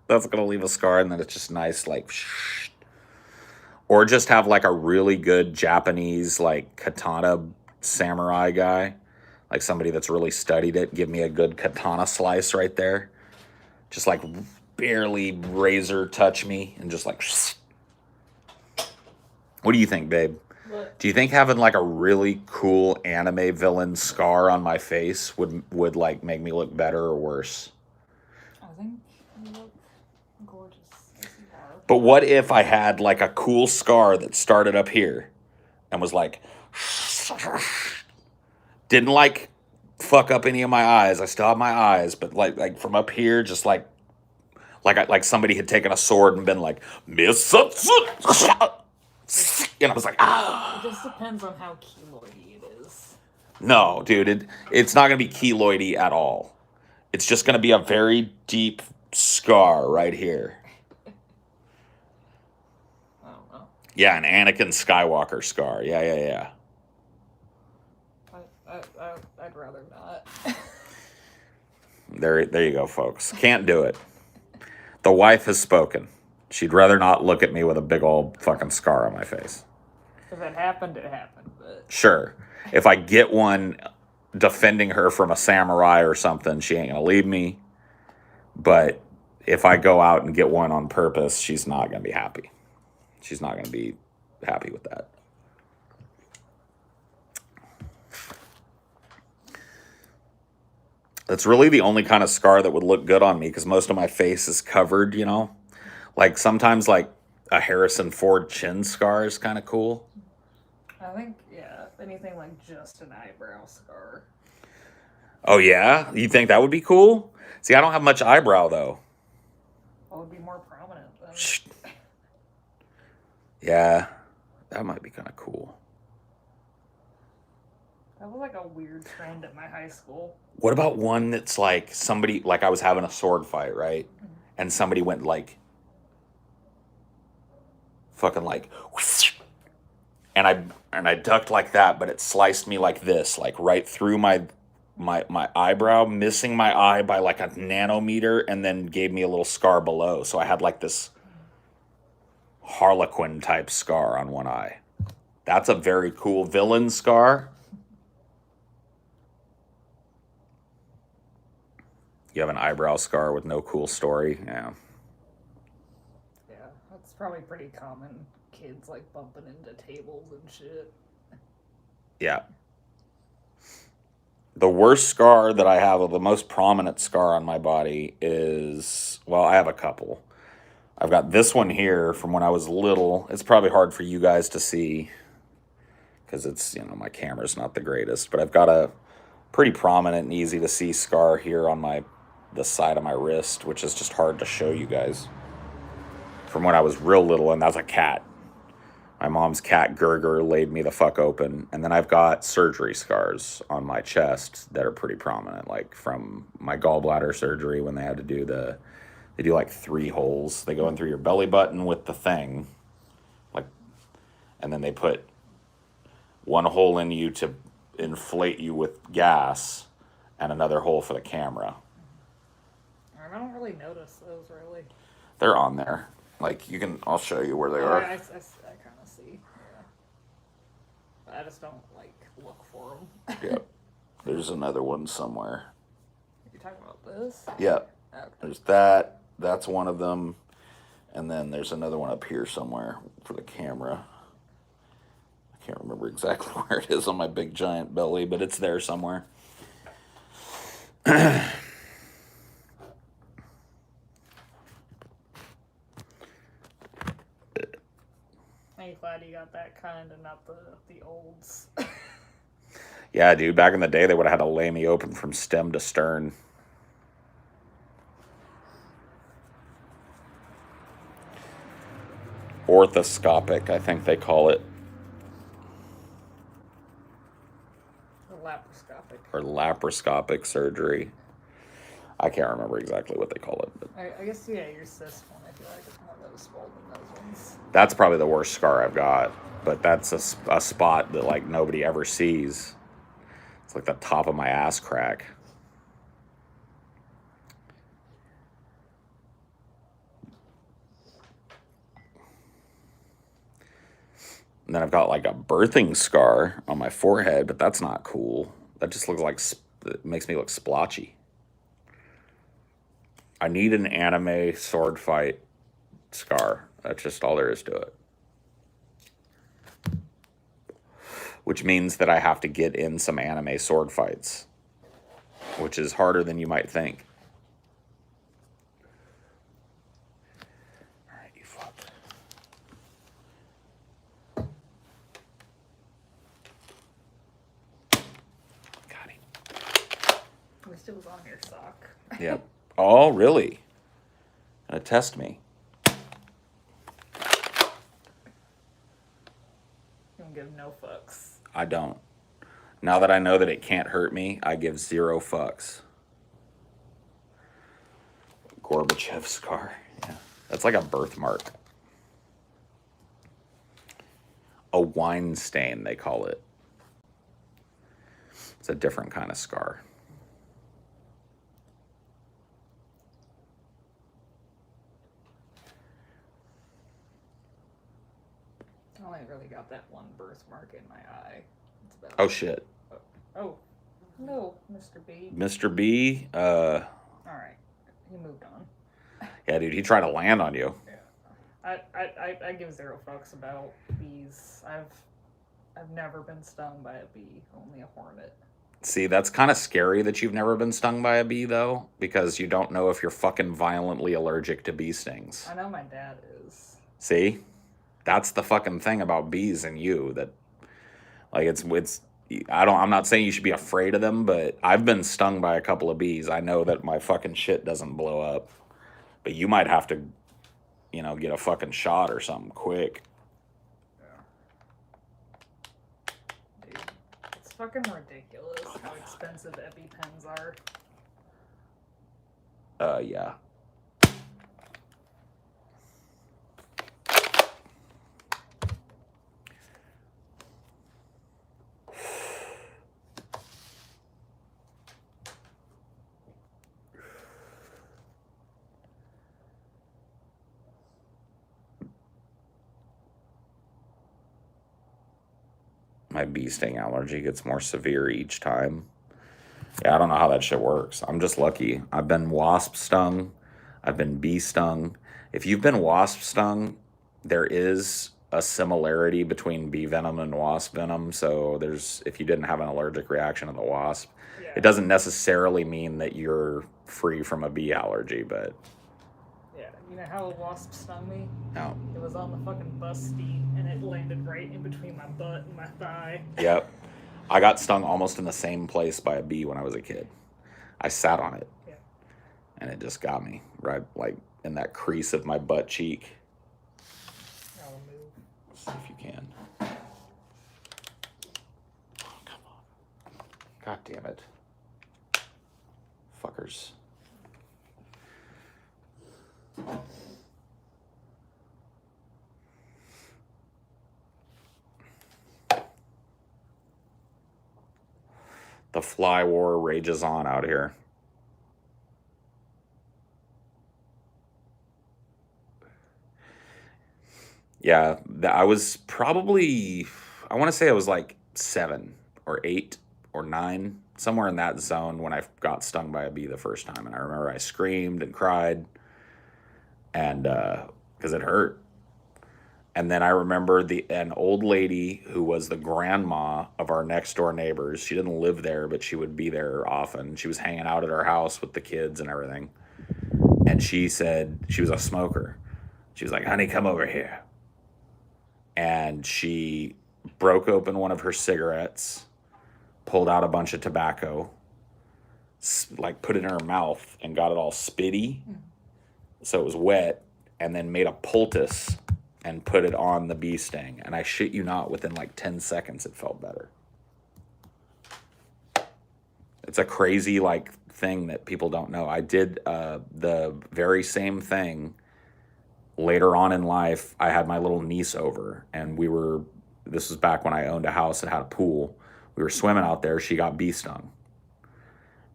That's going to leave a scar, and then it's just nice, like, or just have, like, a really good Japanese, like, katana samurai guy. Like, somebody that's really studied it. Give me a good katana slice right there. Just, like, barely razor touch me, and just, like, what do you think, babe? What? Do you think having like a really cool anime villain scar on my face would like make me look better or worse? I think you look gorgeous as you are. But what if I had like a cool scar that started up here and was like didn't like fuck up any of my eyes. I still have my eyes, but like from up here, just like somebody had taken a sword and been like, Miss. And I was like, ah. It just depends on how keloidy it is. No, dude, it's not going to be keloidy at all. It's just going to be a very deep scar right here. I don't know. Yeah, an Anakin Skywalker scar. Yeah. I'd rather not. There you go, folks. Can't do it. The wife has spoken. She'd rather not look at me with a big old fucking scar on my face. If it happened, it happened. But Sure. If I get one defending her from a samurai or something, she ain't going to leave me. But if I go out and get one on purpose, she's not going to be happy. She's not going to be happy with that. That's really the only kind of scar that would look good on me because most of my face is covered, you know? Like sometimes like a Harrison Ford chin scar is kind of cool. I think, yeah, anything like just an eyebrow scar. Oh yeah? You think that would be cool? See, I don't have much eyebrow though. What would be more prominent then? Yeah, that might be kind of cool. That was like a weird trend at my high school. What about one that's like somebody, like I was having a sword fight, right? And somebody went like, fucking like, and I ducked like that, but it sliced me like this, like right through my eyebrow, missing my eye by like a nanometer, and then gave me a little scar below. So I had like this Harlequin type scar on one eye. That's a very cool villain scar. You have an eyebrow scar with no cool story. Yeah. Yeah, that's probably pretty common. Kids like bumping into tables and shit. Yeah. The worst scar that I have, or the most prominent scar on my body is, well, I have a couple. I've got this one here from when I was little. It's probably hard for you guys to see because it's, you know, my camera's not the greatest, but I've got a pretty prominent and easy to see scar here on the side of my wrist, which is just hard to show you guys. From when I was real little, and that's a cat. My mom's cat Gerger laid me the fuck open, and then I've got surgery scars on my chest that are pretty prominent, like from my gallbladder surgery when they had to do they do like 3 holes. They go in through your belly button with the thing, like, and then they put one hole in you to inflate you with gas, and another hole for the camera. I don't really notice those really. They're on there. Like you can, I'll show you where they are. I kind of see. Yeah. But I just don't like look for them. Yep. There's another one somewhere. You're talking about this? Yep. Okay. There's that. That's one of them. And then there's another one up here somewhere for the camera. I can't remember exactly where it is on my big giant belly, but it's there somewhere. I'm glad you got that kind and not the olds. Yeah, dude, back in the day, they would have had to lay me open from stem to stern. Orthoscopic, I think they call it. Laparoscopic. Or laparoscopic surgery. I can't remember exactly what they call it. But I guess, yeah, your cyst one, I feel like it's more noticeable than those ones. that's probably the worst scar I've got. But that's a spot that, like, nobody ever sees. It's like the top of my ass crack. And then I've got like a birthing scar on my forehead, but that's not cool. That just looks like, it makes me look splotchy. I need an anime sword fight scar. That's just all there is to it. Which means that I have to get in some anime sword fights, which is harder than you might think. All right, you fuck. Got him. At least it was on your sock. Yep. Oh, really? Gonna test me. You don't give no fucks. I don't. Now that I know that it can't hurt me, I give 0 fucks. Gorbachev scar. Yeah. That's like a birthmark. A wine stain, they call it. It's a different kind of scar. I only really got that one birthmark in my eye. It's about Oh, shit. Oh, no, Mr. B. Mr. B, All right, he moved on. yeah, dude, he tried to land on you. Yeah, I give 0 fucks about bees. I've never been stung by a bee, only a hornet. See, that's kind of scary that you've never been stung by a bee, though, because you don't know if you're fucking violently allergic to bee stings. I know my dad is. See? That's the fucking thing about bees and you, that, like, I'm not saying you should be afraid of them, but I've been stung by a couple of bees. I know that my fucking shit doesn't blow up. But you might have to, get a fucking shot or something quick. Dude, it's fucking ridiculous how expensive EpiPens are. Yeah. My bee sting allergy gets more severe each time. Yeah, I don't know how that shit works. I'm just lucky. I've been wasp stung. I've been bee stung. If you've been wasp stung, there is a similarity between bee venom and wasp venom. So if you didn't have an allergic reaction to the wasp, it doesn't necessarily mean that you're free from a bee allergy, but... Yeah, you know how a wasp stung me? No. It was on the fucking bus seat, and it landed right in between my butt and my thigh. Yep. I got stung almost in the same place by a bee when I was a kid. I sat on it. Yeah. And it just got me, right, like, in that crease of my butt cheek. I'll move. See if you can. Oh, come on. God damn it. Fuckers. The fly war rages on out here. Yeah, I was probably, I want to say I was like 7 or 8 or 9, somewhere in that zone when I got stung by a bee the first time. And I remember I screamed and cried, and because it hurt. And then I remember an old lady who was the grandma of our next door neighbors. She didn't live there, but she would be there often. She was hanging out at our house with the kids and everything. And she said, she was a smoker. She was like, honey, come over here. And she broke open one of her cigarettes, pulled out a bunch of tobacco, like put it in her mouth and got it all spitty. So it was wet, and then made a poultice and put it on the bee sting. And I shit you not, within like 10 seconds, it felt better. It's a crazy like thing that people don't know. I did the very same thing later on in life. I had my little niece over, and this was back when I owned a house and had a pool. We were swimming out there. She got bee stung.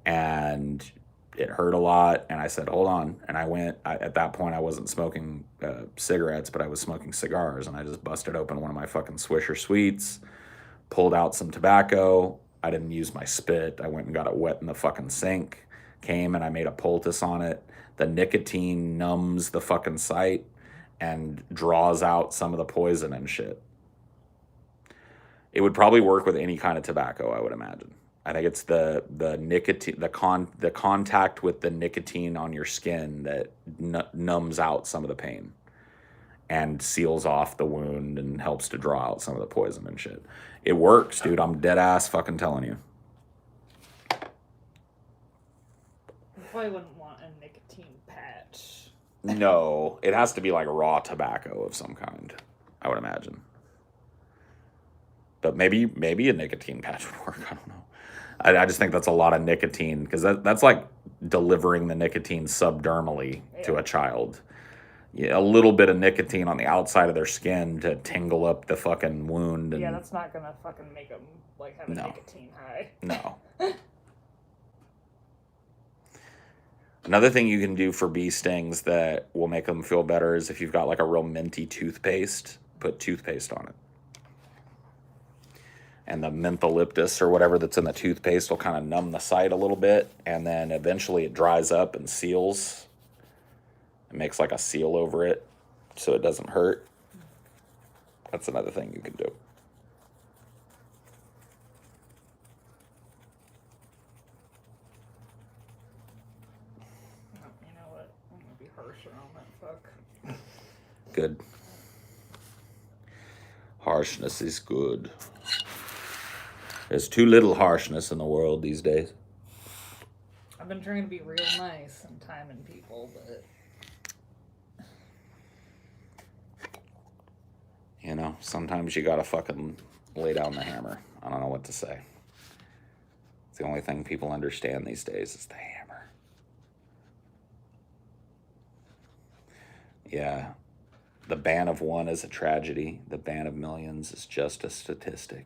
And it hurt a lot, and I said, hold on. And at that point, I wasn't smoking cigarettes, but I was smoking cigars, and I just busted open one of my fucking Swisher Sweets, pulled out some tobacco. I didn't use my spit. I went and got it wet in the fucking sink, came and I made a poultice on it. The nicotine numbs the fucking site and draws out some of the poison and shit. It would probably work with any kind of tobacco, I would imagine. I think it's the nicotine, the contact with the nicotine on your skin that numbs out some of the pain and seals off the wound and helps to draw out some of the poison and shit. It works, dude. I'm dead ass fucking telling you. You probably wouldn't want a nicotine patch. No, it has to be like raw tobacco of some kind, I would imagine. But maybe a nicotine patch would work. I don't know. I just think that's a lot of nicotine, because that's like delivering the nicotine subdermally to a child. Yeah, a little bit of nicotine on the outside of their skin to tingle up the fucking wound. And, yeah, that's not gonna fucking make them like have a nicotine high. No. Another thing you can do for bee stings that will make them feel better is if you've got like a real minty toothpaste, put toothpaste on it. And the mentholyptus or whatever that's in the toothpaste will kind of numb the site a little bit, and then eventually it dries up and seals. It makes like a seal over it so it doesn't hurt. That's another thing you can do. Good. Harshness is good. There's too little harshness in the world these days. I've been trying to be real nice and timing people, but You know, sometimes you gotta fucking lay down the hammer. I don't know what to say. It's the only thing people understand these days is the hammer. Yeah. The ban of one is a tragedy. The ban of millions is just a statistic.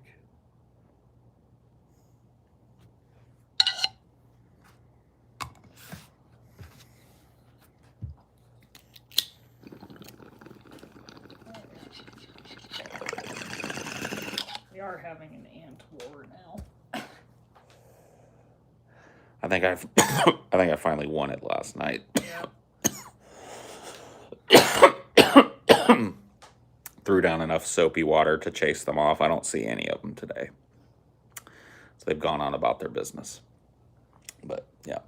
we are having an ant war now. I think I finally won it last night. Yeah. Threw down enough soapy water to chase them off. I don't see any of them today. So they've gone on about their business. But yeah,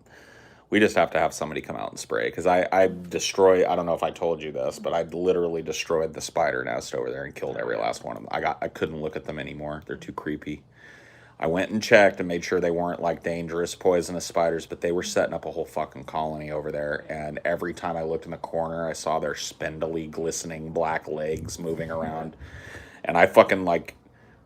we just have to have somebody come out and spray. Because I don't know if I told you this, but I literally destroyed the spider nest over there and killed every last one of them. I couldn't look at them anymore. They're too creepy. I went and checked and made sure they weren't like dangerous, poisonous spiders, but they were setting up a whole fucking colony over there. And every time I looked in the corner, I saw their spindly, glistening black legs moving around. And I fucking like,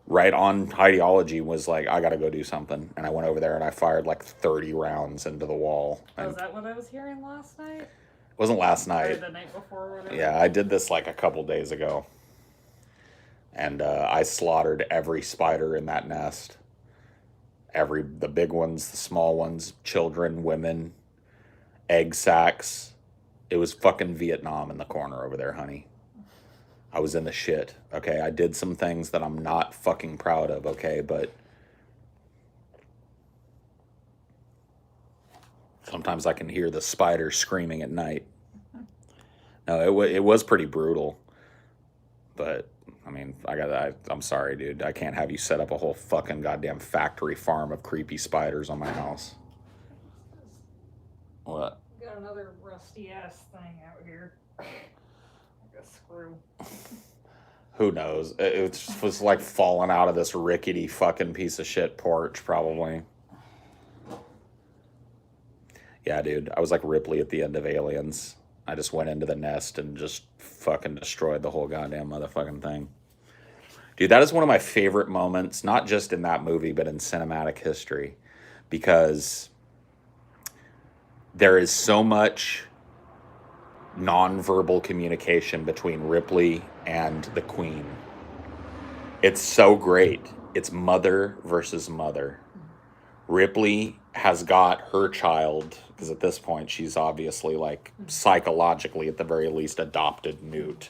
right on Highdeology was like, I gotta go do something. And I went over there and I fired like 30 rounds into the wall. Oh, is that what I was hearing last night? It wasn't last Or night. the night before or whatever? Yeah, I did this like a couple days ago. And I slaughtered every spider in that nest. The big ones, the small ones, children, women, egg sacs. It was fucking Vietnam in the corner over there, honey. I was in the shit, okay? I did some things that I'm not fucking proud of, okay? But sometimes I can hear the spider screaming at night. No, it was pretty brutal. But I mean, I'm sorry, dude. I can't have you set up a whole fucking goddamn factory farm of creepy spiders on my house. What? We got another rusty ass thing out here. Like a screw. Who knows? It was like falling out of this rickety fucking piece of shit porch, probably. Yeah, dude. I was like Ripley at the end of Aliens. I just went into the nest and just fucking destroyed the whole goddamn motherfucking thing. Dude, that is one of my favorite moments, not just in that movie, but in cinematic history. Because there is so much nonverbal communication between Ripley and the Queen. It's so great. It's mother versus mother. Ripley has got her child, because at this point she's obviously like psychologically at the very least adopted Newt.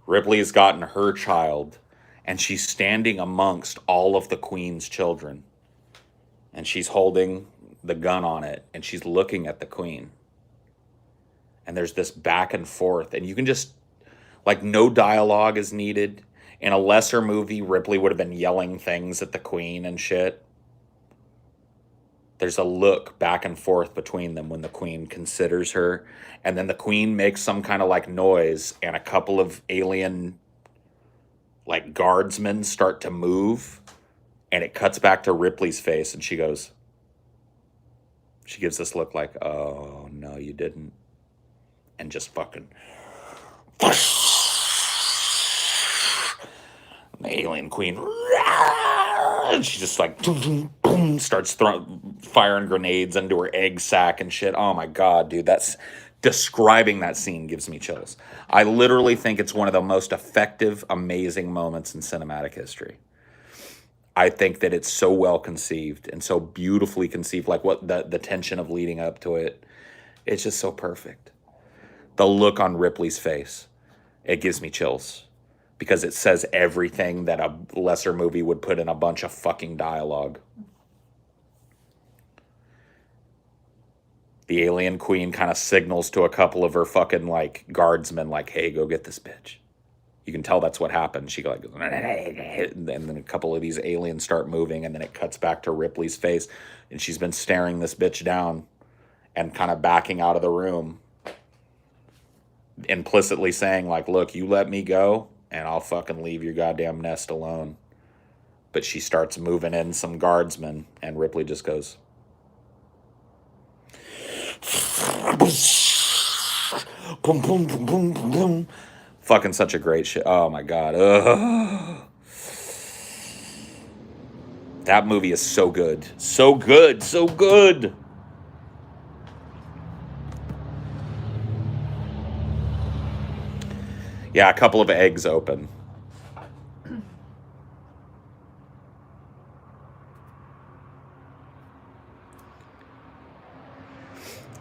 Ripley has gotten her child, and she's standing amongst all of the Queen's children. And she's holding the gun on it, and she's looking at the Queen. And there's this back and forth, and you can just, like, no dialogue is needed. In a lesser movie, Ripley would have been yelling things at the Queen and shit. There's a look back and forth between them when the Queen considers her. And then the Queen makes some kind of like noise, and a couple of alien like guardsmen start to move, and it cuts back to Ripley's face, and she gives this look like, oh, no, you didn't. And just fucking... The alien Queen... And she just like starts firing grenades into her egg sack and shit. Oh my god, dude, that's describing that scene gives me chills. I literally think it's one of the most effective, amazing moments in cinematic history. I think that it's so well conceived and so beautifully conceived, like what the tension of leading up to it. It's just so perfect. The look on Ripley's face, it gives me chills. Because it says everything that a lesser movie would put in a bunch of fucking dialogue. The alien Queen kind of signals to a couple of her fucking like guardsmen, like, hey, go get this bitch. You can tell that's what happened. She like, and then a couple of these aliens start moving, and then it cuts back to Ripley's face, and she's been staring this bitch down and kind of backing out of the room. implicitly saying, like, look, you let me go and I'll fucking leave your goddamn nest alone. But she starts moving in some guardsmen, and Ripley just goes, boom, boom, boom, boom, boom, boom. Fucking such a great shit. Oh my God. Ugh. That movie is so good. So good. So good. Yeah, a couple of eggs open.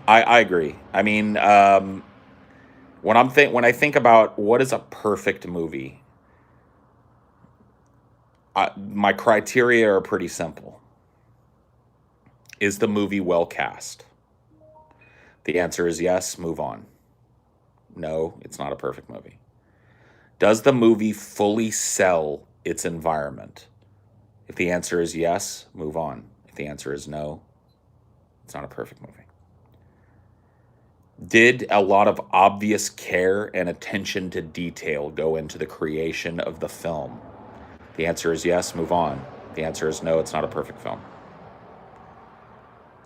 I agree. I mean, when I think about what is a perfect movie, my criteria are pretty simple. Is the movie well cast? The answer is yes, move on. No, it's not a perfect movie. Does the movie fully sell its environment? If the answer is yes, move on. If the answer is no, it's not a perfect movie. Did a lot of obvious care and attention to detail go into the creation of the film? The answer is yes, move on. The answer is no, it's not a perfect film.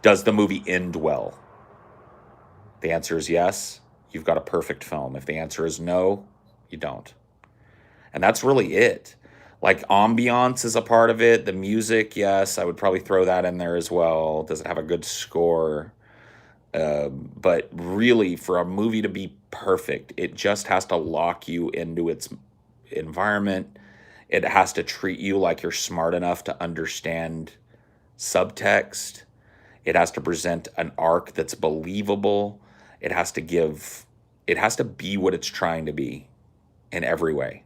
Does the movie end well? The answer is yes, you've got a perfect film. If the answer is no, you don't. And that's really it. Like, ambiance is a part of it. The music, yes, I would probably throw that in there as well. Does it have a good score? But really, for a movie to be perfect, it just has to lock you into its environment. It has to treat you like you're smart enough to understand subtext. It has to present an arc that's believable. It has to be what it's trying to be in every way.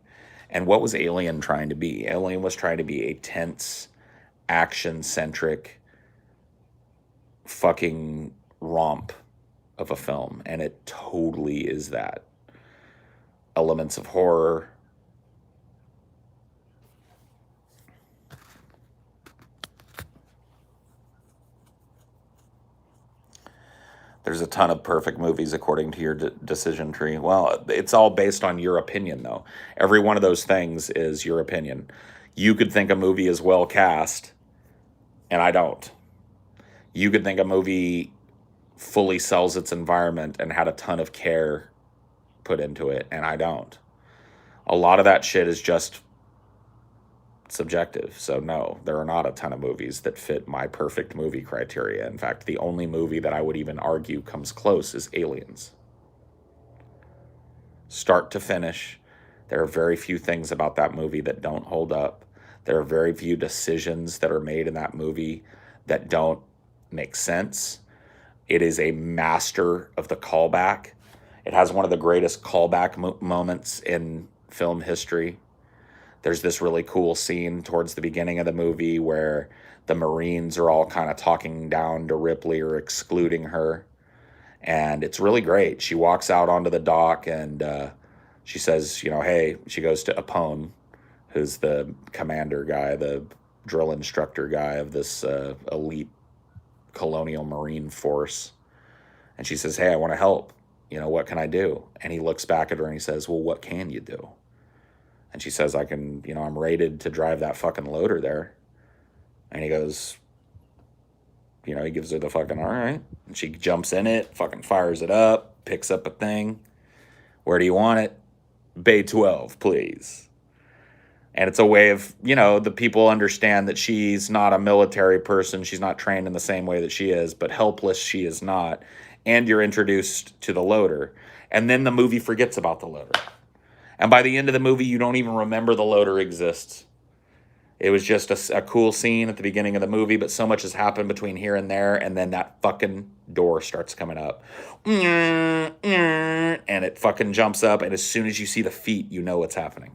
And what was Alien trying to be? Alien was trying to be a tense, action centric fucking romp of a film. And it totally is that. Elements of horror. There's a ton of perfect movies according to your decision tree. Well, it's all based on your opinion, though. Every one of those things is your opinion. You could think a movie is well cast, and I don't. You could think a movie fully sells its environment and had a ton of care put into it, and I don't. A lot of that shit is just subjective. So no, there are not a ton of movies that fit my perfect movie criteria. In fact, the only movie that I would even argue comes close is Aliens. Start to finish, there are very few things about that movie that don't hold up. There are very few decisions that are made in that movie that don't make sense. It is a master of the callback. It has one of the greatest callback moments in film history. There's this really cool scene towards the beginning of the movie where the Marines are all kind of talking down to Ripley or excluding her. And it's really great. She walks out onto the dock and she says, hey, she goes to Apone, who's the commander guy, the drill instructor guy of this elite colonial Marine force. And she says, hey, I want to help. What can I do? And he looks back at her and he says, well, what can you do? And she says, I'm rated to drive that fucking loader there. And he goes, he gives her the fucking, all right. And she jumps in it, fucking fires it up, picks up a thing. Where do you want it? Bay 12, please. And it's a way of, the people understand that she's not a military person. She's not trained in the same way that she is, but helpless she is not. And you're introduced to the loader. And then the movie forgets about the loader. And by the end of the movie, you don't even remember the loader exists. It was just a cool scene at the beginning of the movie, but so much has happened between here and there, and then that fucking door starts coming up. And it fucking jumps up, and as soon as you see the feet, you know what's happening.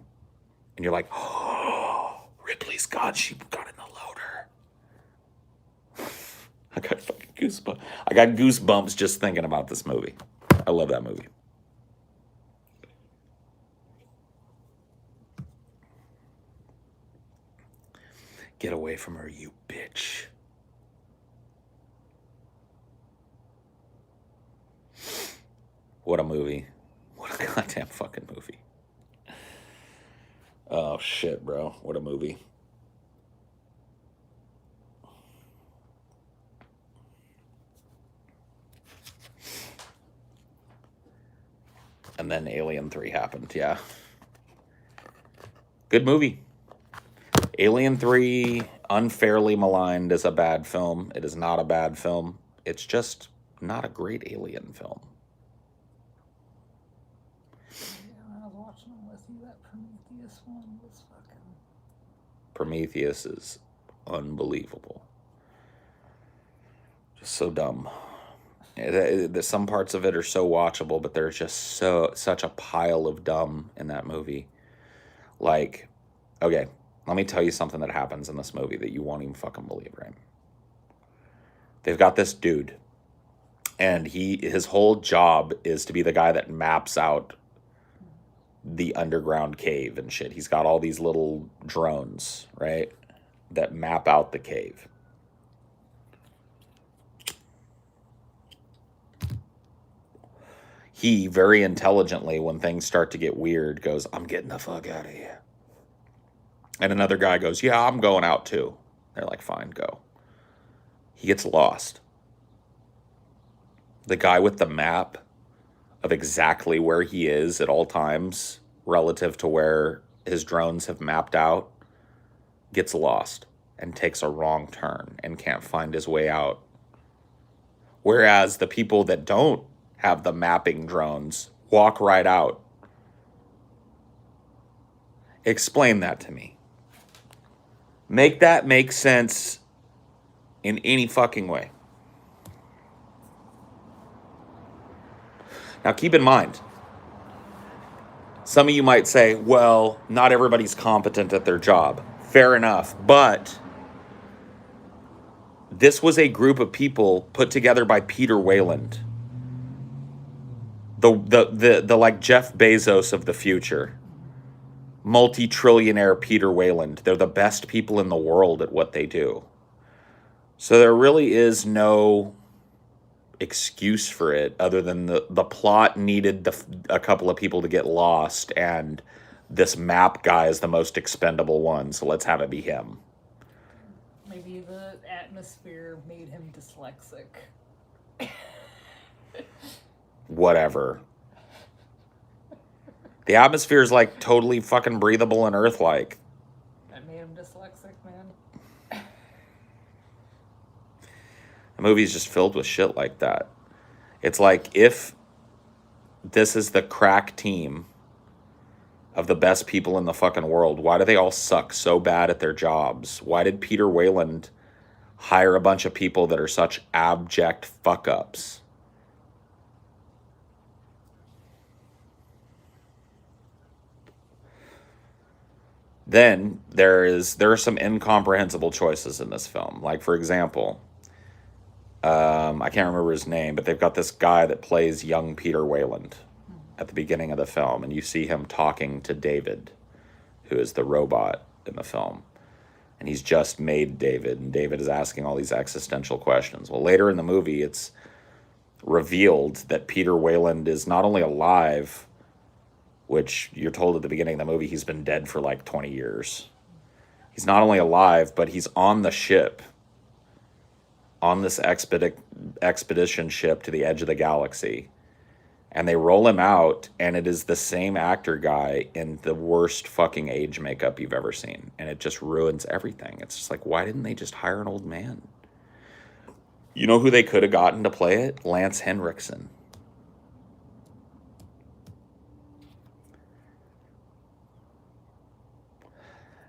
And you're like, oh, Ripley's God, she got in the loader. I got fucking goosebumps. I got goosebumps just thinking about this movie. I love that movie. Get away from her, you bitch. What a movie. What a goddamn fucking movie. Oh shit, bro. What a movie. And then Alien 3 happened, yeah. Good movie. Alien 3, unfairly maligned as a bad film. It is not a bad film. It's just not a great Alien film. Yeah, I was watching them with you. That Prometheus one was fucking... Prometheus is unbelievable. Just so dumb. Some parts of it are so watchable, but there's just such a pile of dumb in that movie. Like, okay, let me tell you something that happens in this movie that you won't even fucking believe, right? They've got this dude, and his whole job is to be the guy that maps out the underground cave and shit. He's got all these little drones, right, that map out the cave. He very intelligently, when things start to get weird, goes, I'm getting the fuck out of here. And another guy goes, yeah, I'm going out too. They're like, fine, go. He gets lost. The guy with the map of exactly where he is at all times relative to where his drones have mapped out gets lost and takes a wrong turn and can't find his way out. Whereas the people that don't have the mapping drones walk right out. Explain that to me. Make that make sense in any fucking way. Now keep in mind, some of you might say, well, not everybody's competent at their job. Fair enough, but this was a group of people put together by Peter Wayland. The like Jeff Bezos of the future. Multi-trillionaire Peter Wayland. They're the best people in the world at what they do. So there really is no excuse for it other than the plot needed a couple of people to get lost, and this map guy is the most expendable one, so let's have it be him. Maybe the atmosphere made him dyslexic. Whatever. The atmosphere is like totally fucking breathable and Earth-like. That made him dyslexic, man. The movie's just filled with shit like that. It's like, if this is the crack team of the best people in the fucking world, why do they all suck so bad at their jobs? Why did Peter Wayland hire a bunch of people that are such abject fuck-ups? Then there are some incomprehensible choices in this film. Like, for example, I can't remember his name, but they've got this guy that plays young Peter Wayland at the beginning of the film, and you see him talking to David, who is the robot in the film. And he's just made David, and David is asking all these existential questions. Well, later in the movie, it's revealed that Peter Wayland is not only alive, which you're told at the beginning of the movie he's been dead for like 20 years. He's not only alive, but he's on the ship, on this expedition ship to the edge of the galaxy. And they roll him out, and it is the same actor guy in the worst fucking age makeup you've ever seen. And it just ruins everything. It's just like, why didn't they just hire an old man? You know who they could have gotten to play it? Lance Henriksen.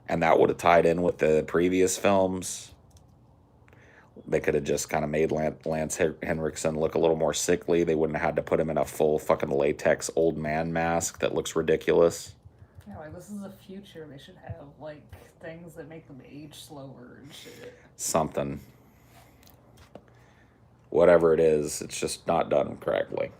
And that would have tied in with the previous films. They could have just kind of made Lance Henriksen look a little more sickly. They wouldn't have had to put him in a full fucking latex old man mask that looks ridiculous. Yeah, like, this is the future. They should have, like, things that make them age slower and shit. Something. Whatever it is, it's just not done correctly.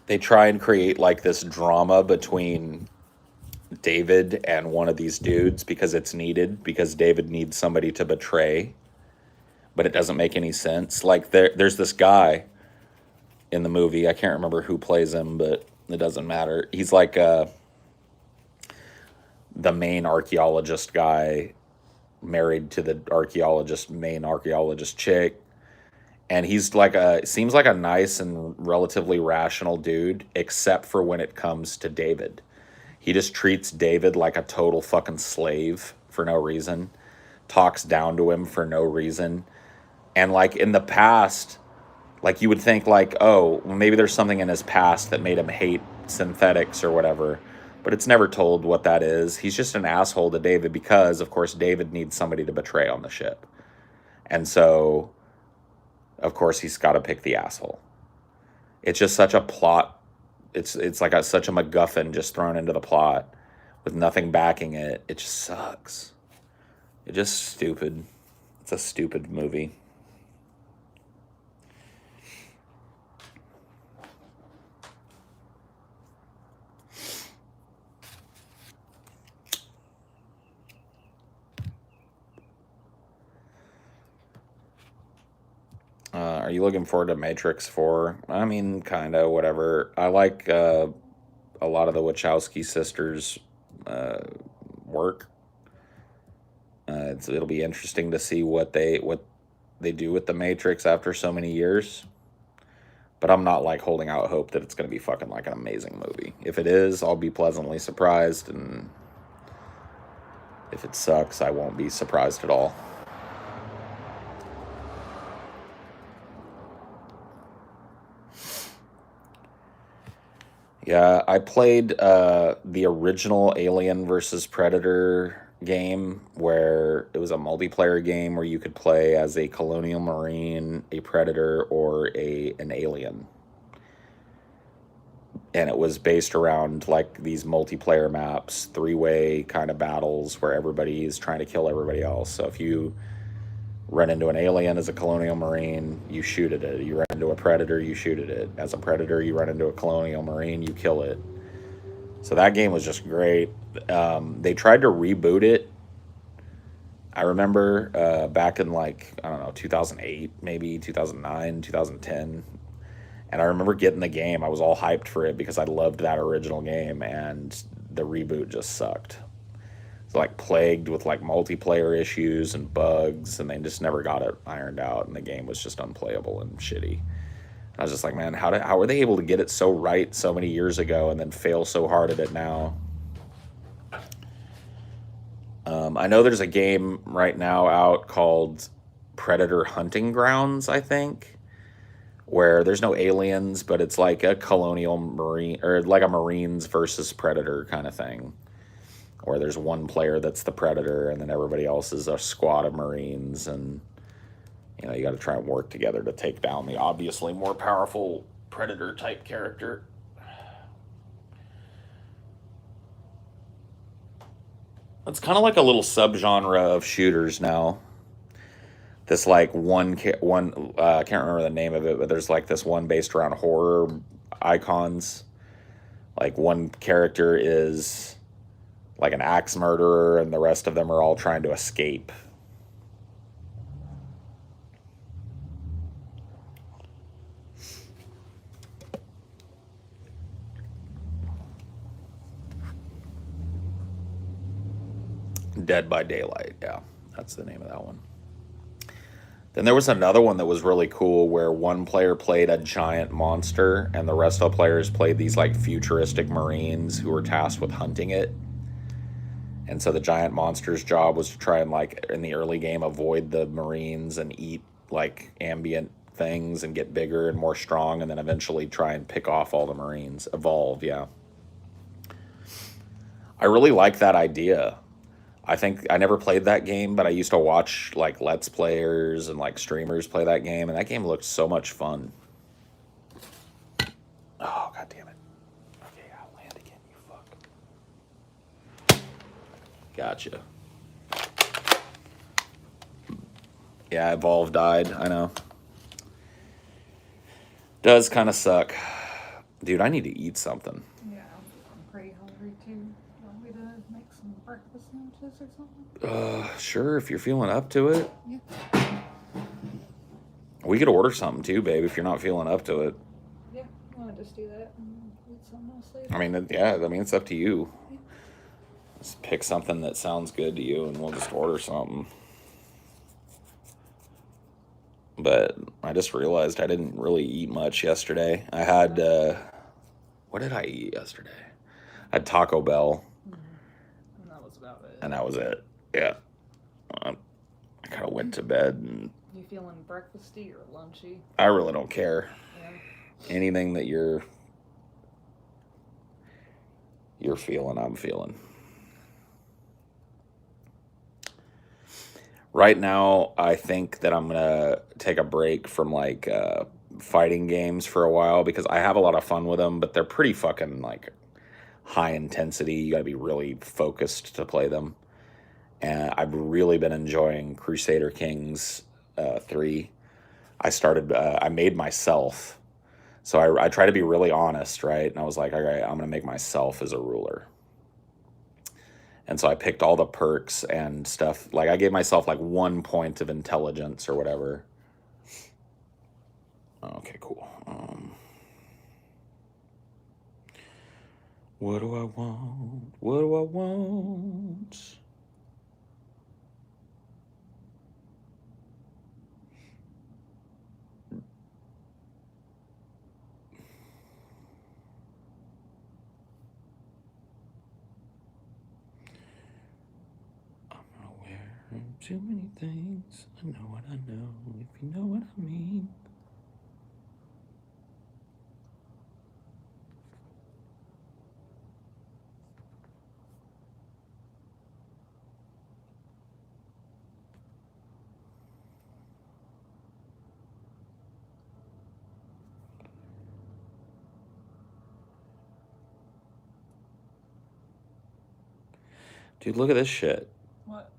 They try and create like this drama between David and one of these dudes because it's needed, because David needs somebody to betray, but it doesn't make any sense. Like there's this guy in the movie, I can't remember who plays him, but it doesn't matter. He's like the main archaeologist guy, married to the main archaeologist chick. And he's like seems like a nice and relatively rational dude, except for when it comes to David. He just treats David like a total fucking slave for no reason, talks down to him for no reason. And like in the past, like you would think like, oh, well, maybe there's something in his past that made him hate synthetics or whatever. But it's never told what that is. He's just an asshole to David because, of course, David needs somebody to betray on the ship. And so, of course, he's got to pick the asshole. It's just such a plot. It's like such a MacGuffin just thrown into the plot with nothing backing it. It just sucks. It's just stupid. It's a stupid movie. Are you looking forward to Matrix 4? I mean, kind of, whatever. I like a lot of the Wachowski sisters' work. It'll be interesting to see what they do with the Matrix after so many years. But I'm not like holding out hope that it's going to be fucking like an amazing movie. If it is, I'll be pleasantly surprised, and if it sucks, I won't be surprised at all. Yeah, I played the original Alien versus Predator game, where it was a multiplayer game where you could play as a colonial marine, a predator, or an alien. And it was based around like these multiplayer maps, three-way kind of battles where everybody is trying to kill everybody else. So if you run into an alien as a colonial marine, you shoot at it. You run into a predator, you shoot at it. As a predator, you run into a colonial marine, you kill it. So that game was just great. They tried to reboot it. I remember back in like, I don't know, 2008, maybe 2009, 2010. And I remember getting the game. I was all hyped for it because I loved that original game, and the reboot just sucked. Like plagued with like multiplayer issues and bugs, and they just never got it ironed out, and the game was just unplayable and shitty. I was just like, man, how were they able to get it so right so many years ago and then fail so hard at it now? I know there's a game right now out called Predator Hunting Grounds, I think, where there's no aliens, but it's like a colonial marine, or like a Marines versus Predator kind of thing, where there's one player that's the predator and then everybody else is a squad of Marines, and you got to try and work together to take down the obviously more powerful predator type character. It's kind of like a little subgenre of shooters now. This like one I can't remember the name of it, but there's like this one based around horror icons. Like one character is like an axe murderer, and the rest of them are all trying to escape. Dead by Daylight, yeah, that's the name of that one. Then there was another one that was really cool where one player played a giant monster and the rest of the players played these like futuristic Marines who were tasked with hunting it. And so the giant monster's job was to try and like in the early game avoid the Marines and eat like ambient things and get bigger and more strong, and then eventually try and pick off all the Marines. Evolve, yeah. I really like that idea. I think I never played that game, but I used to watch like Let's Players and like streamers play that game, and that game looked so much fun. Oh, god damn it. Okay, I'll land again, you fuck. Gotcha. Yeah, Evolve died, I know. Does kind of suck. Dude, I need to eat something. Yeah, I'm pretty hungry too. You want me to breakfast or something? Sure, if you're feeling up to it. Yeah. We could order something too, babe, if you're not feeling up to it. Yeah, I want to just do that and eat something else later. I mean, yeah, I mean, it's up to you. Yeah. Just pick something that sounds good to you and we'll just order something. But I just realized I didn't really eat much yesterday. I had, what did I eat yesterday? I had Taco Bell. And that was about it. And that was it. Yeah. I kind of went to bed and. You feeling breakfasty or lunchy? I really don't care. Yeah. Anything that you're feeling, I'm feeling. Right now, I think that I'm gonna take a break from like fighting games for a while because I have a lot of fun with them, but they're pretty fucking like high intensity. You gotta be really focused to play them. And I've really been enjoying Crusader Kings 3. I made myself. So I try to be really honest, right? And I was like, all right, I'm going to make myself as a ruler. And so I picked all the perks and stuff. Like I gave myself like 1 point of intelligence or whatever. Okay, cool. What do I want? What do I want? Too many things. I know what I know, if you know what I mean. Dude, look at this shit. What?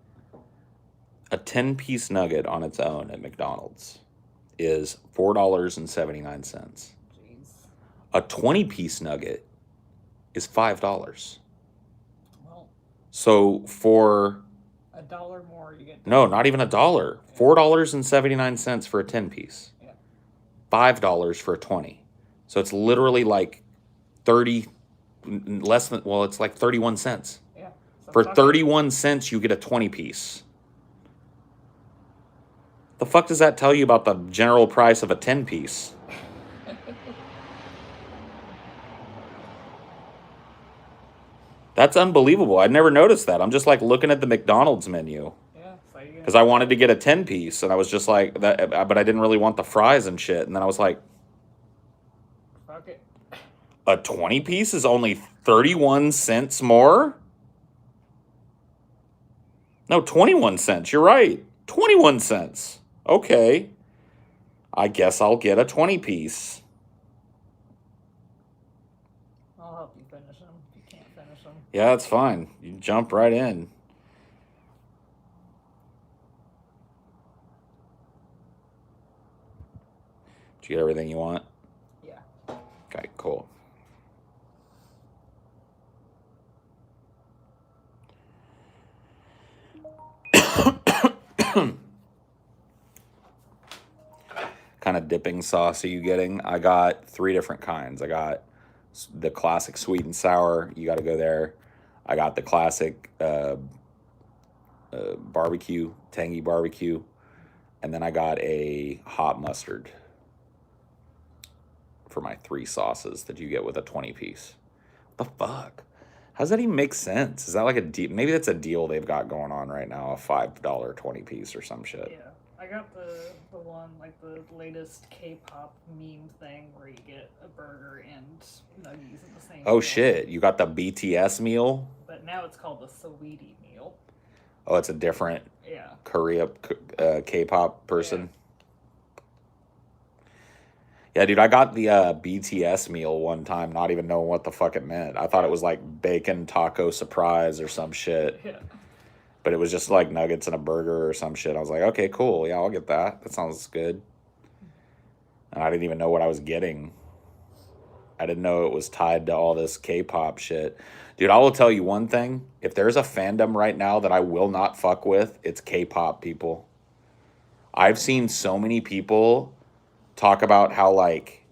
A 10-piece nugget on its own at McDonald's is $4.79. Jeez. A 20-piece nugget is $5. Well. So for $1 more, you get. No, not even $1. $4.79 for a 10-piece. Yeah. $5 for a 20. So it's literally like 30 less than, well, it's like 31 cents. Yeah. For 31 cents, you get a 20-piece. The fuck does that tell you about the general price of a 10-piece? That's unbelievable. I'd never noticed that. I'm just like looking at the McDonald's menu. Yeah. Because I wanted to get a 10-piece, and I was just like, that, but I didn't really want the fries and shit. And then I was like, fuck it. A 20-piece is only 31 cents more? No, 21 cents. You're right. 21 cents. Okay. I guess I'll get a 20-piece. I'll help you finish them if you can't finish them. Yeah, that's fine. You jump right in. Did you get everything you want? Yeah. Okay, cool. Kind of dipping sauce are you getting? I got 3 different kinds. I got the classic sweet and sour. You got to go there. I got the classic barbecue, tangy barbecue. And then I got a hot mustard for my 3 sauces that you get with a 20-piece. The fuck? How does that even make sense? Is that like a deal? Maybe that's a deal they've got going on right now, a $5 20-piece or some shit. Yeah. I got the one, like the latest K-pop meme thing where you get a burger and nuggies in the same Oh meal. shit, you got the BTS meal? But now it's called the Saweetie meal. Oh, it's a different Korea K-pop person? Yeah, dude, I got the BTS meal one time, not even knowing what the fuck it meant. I thought it was like bacon taco surprise or some shit. Yeah. But it was just like nuggets and a burger or some shit. I was like, okay, cool. Yeah, I'll get that. That sounds good. And I didn't even know what I was getting. I didn't know it was tied to all this K-pop shit. Dude, I will tell you one thing. If there's a fandom right now that I will not fuck with, it's K-pop people. I've seen so many people talk about how like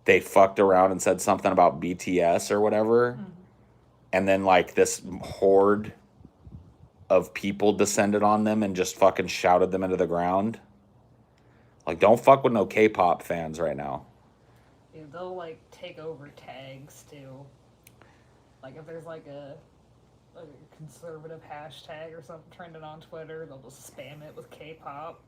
they fucked around and said something about BTS or whatever, and then like this horde of people descended on them and just fucking shouted them into the ground. Like, don't fuck with no K-pop fans right now. Dude, they'll like take over tags too. Like if there's like a conservative hashtag or something trending on Twitter, they'll just spam it with K-pop.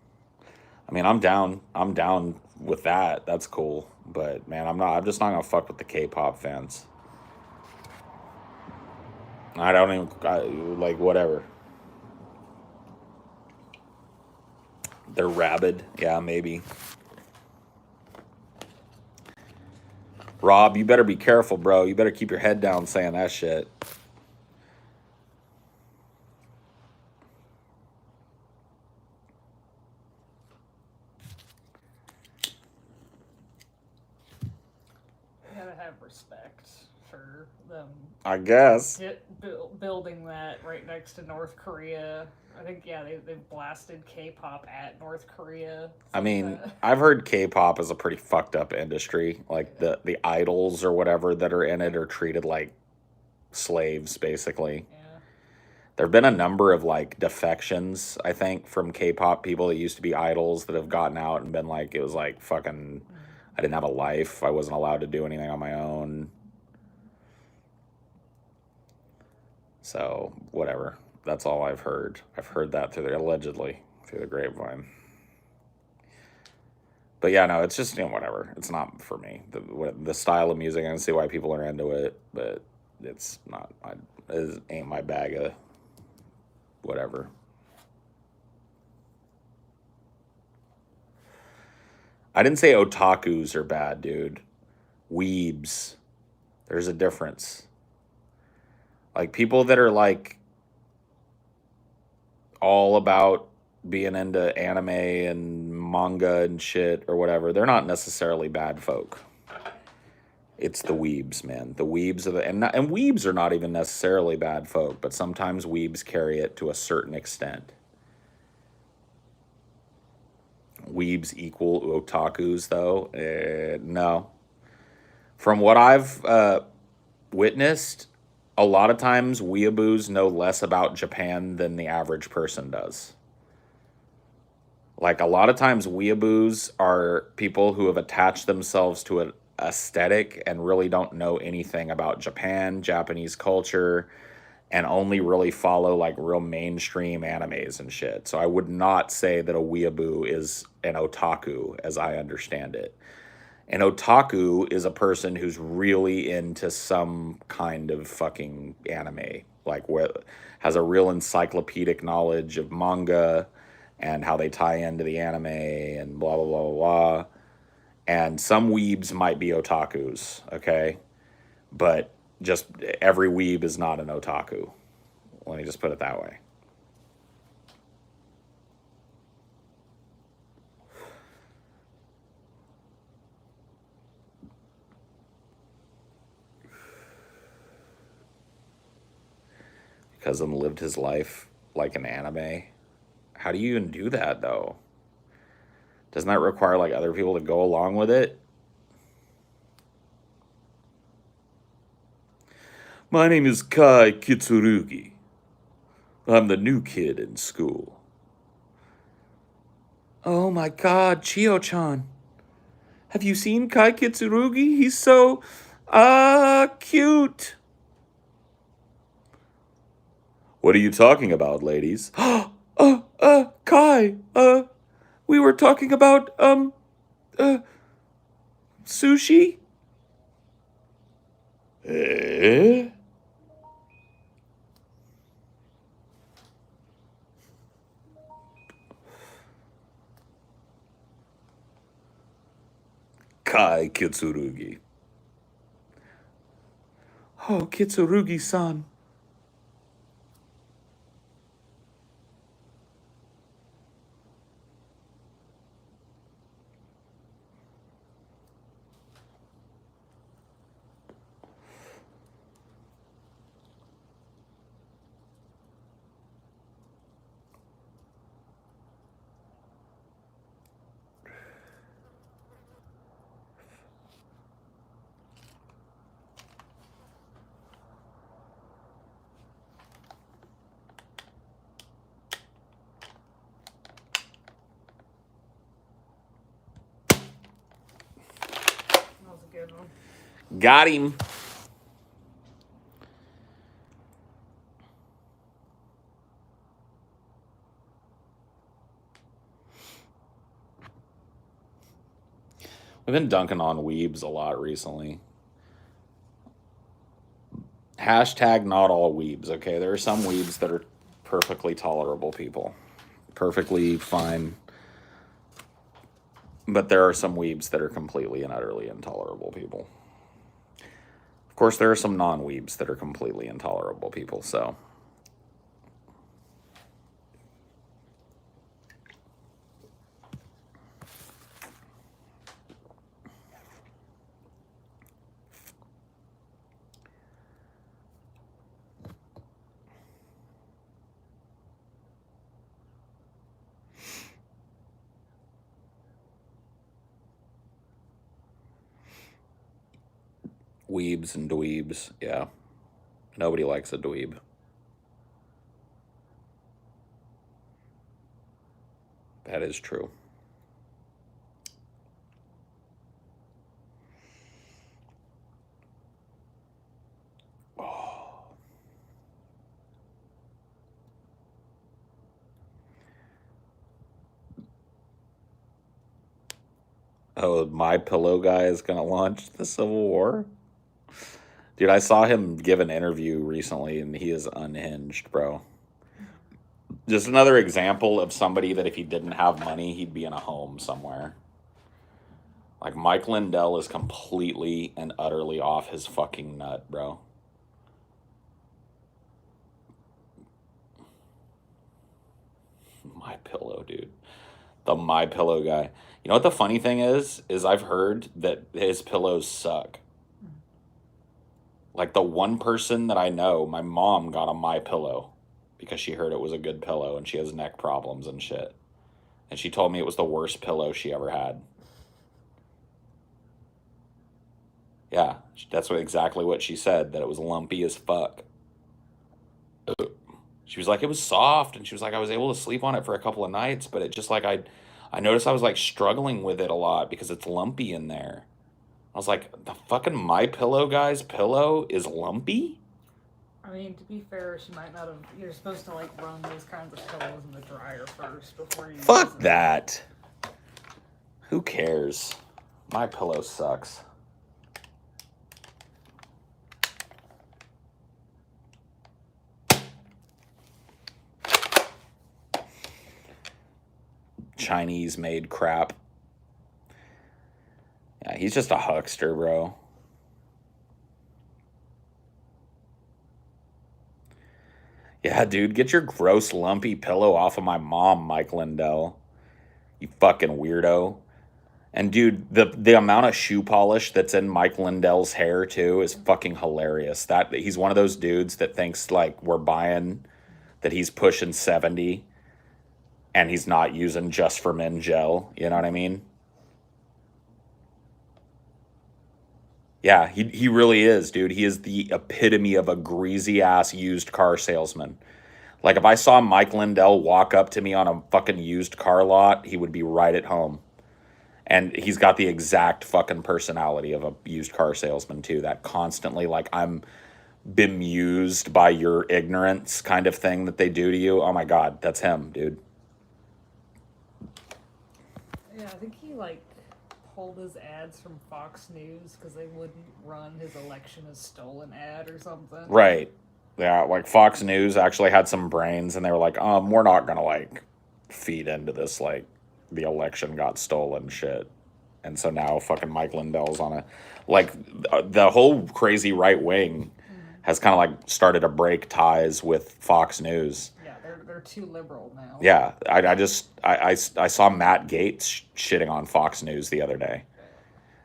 I mean, I'm down. I'm down with that. That's cool. But man, I'm not. I'm just not gonna fuck with the K-pop fans. I don't even like whatever. They're rabid. Yeah, maybe. Rob, you better be careful, bro. You better keep your head down saying that shit. You gotta have respect for them. I guess. Building that right next to North Korea. I think, yeah, they've blasted K-pop at North Korea. I mean, I've heard K-pop is a pretty fucked up industry. Like the idols or whatever that are in it are treated like slaves, basically. Yeah. There have been a number of like defections, I think, from K-pop people that used to be idols that have gotten out and been like, it was like fucking, I didn't have a life. I wasn't allowed to do anything on my own. So, whatever. That's all I've heard. I've heard that allegedly through the grapevine. But yeah, no, it's just, whatever. It's not for me. The style of music, I can see why people are into it, but it's not, it ain't my bag of whatever. I didn't say otakus are bad, dude. Weebs. There's a difference. Like people that are like all about being into anime and manga and shit or whatever, they're not necessarily bad folk. It's the weebs, man. The weebs are and weebs are not even necessarily bad folk, but sometimes weebs carry it to a certain extent. Weebs equal otakus, though? No. From what I've witnessed, a lot of times weeaboos know less about Japan than the average person does. Like a lot of times weeaboos are people who have attached themselves to an aesthetic and really don't know anything about Japan, Japanese culture, and only really follow like real mainstream animes and shit. So I would not say that a weeaboo is an otaku as I understand it. An otaku is a person who's really into some kind of fucking anime, like has a real encyclopedic knowledge of manga and how they tie into the anime and blah blah blah blah blah. And some weebs might be otakus, okay? But just every weeb is not an otaku. Let me just put it that way. Cousin lived his life like an anime. How do you even do that though? Doesn't that require like other people to go along with it? My name is Kai Kitsurugi. I'm the new kid in school. Oh my god, Chio-chan. Have you seen Kai Kitsurugi? He's so, cute. What are you talking about, ladies? Kai, we were talking about, sushi? Eh? Kai Kitsurugi. Oh, Kitsurugi-san. Got him. We've been dunking on weebs a lot recently. Hashtag not all weebs, okay? There are some weebs that are perfectly tolerable people. Perfectly fine. But there are some weebs that are completely and utterly intolerable people. Of course, there are some non-weebs that are completely intolerable people, so... Weebs and dweebs, yeah. Nobody likes a dweeb. That is true. Oh, My Pillow guy is gonna launch the Civil War? Dude, I saw him give an interview recently and he is unhinged, bro. Just another example of somebody that if he didn't have money, he'd be in a home somewhere. Like, Mike Lindell is completely and utterly off his fucking nut, bro. My Pillow, dude. The My Pillow guy. You know what the funny thing is I've heard that his pillows suck. Like, the one person that I know, my mom got a My Pillow because she heard it was a good pillow and she has neck problems and shit. And she told me it was the worst pillow she ever had. Yeah, that's exactly what she said, that it was lumpy as fuck. She was like, it was soft, and she was like, I was able to sleep on it for a couple of nights, but it just like I noticed I was like struggling with it a lot because it's lumpy in there. I was like, the fucking My Pillow guy's pillow is lumpy? I mean, to be fair, she might not have. You're supposed to like run those kinds of pillows in the dryer first before you. Fuck that. Who cares? My Pillow sucks. Chinese made crap. Yeah, he's just a huckster, bro. Yeah, dude, get your gross lumpy pillow off of my mom, Mike Lindell. You fucking weirdo. And dude, the amount of shoe polish that's in Mike Lindell's hair too is fucking hilarious. That he's one of those dudes that thinks like we're buying that he's pushing 70 and he's not using Just for Men gel, you know what I mean? Yeah, he really is, dude. He is the epitome of a greasy ass used car salesman. Like, if I saw Mike Lindell walk up to me on a fucking used car lot, he would be right at home. And he's got the exact fucking personality of a used car salesman, too. That constantly, like, I'm bemused by your ignorance kind of thing that they do to you. Oh my God, that's him, dude. Yeah, I think he, like, pulled his ads from Fox News because they wouldn't run his election as stolen ad or something. Right. Yeah, like Fox News actually had some brains and they were like, we're not gonna like feed into this like the election got stolen shit. And so now fucking Mike Lindell's on a like the whole crazy right wing has kind of like started to break ties with Fox News. Yeah, they're too liberal now. Yeah, I saw Matt Gaetz shitting on Fox News the other day.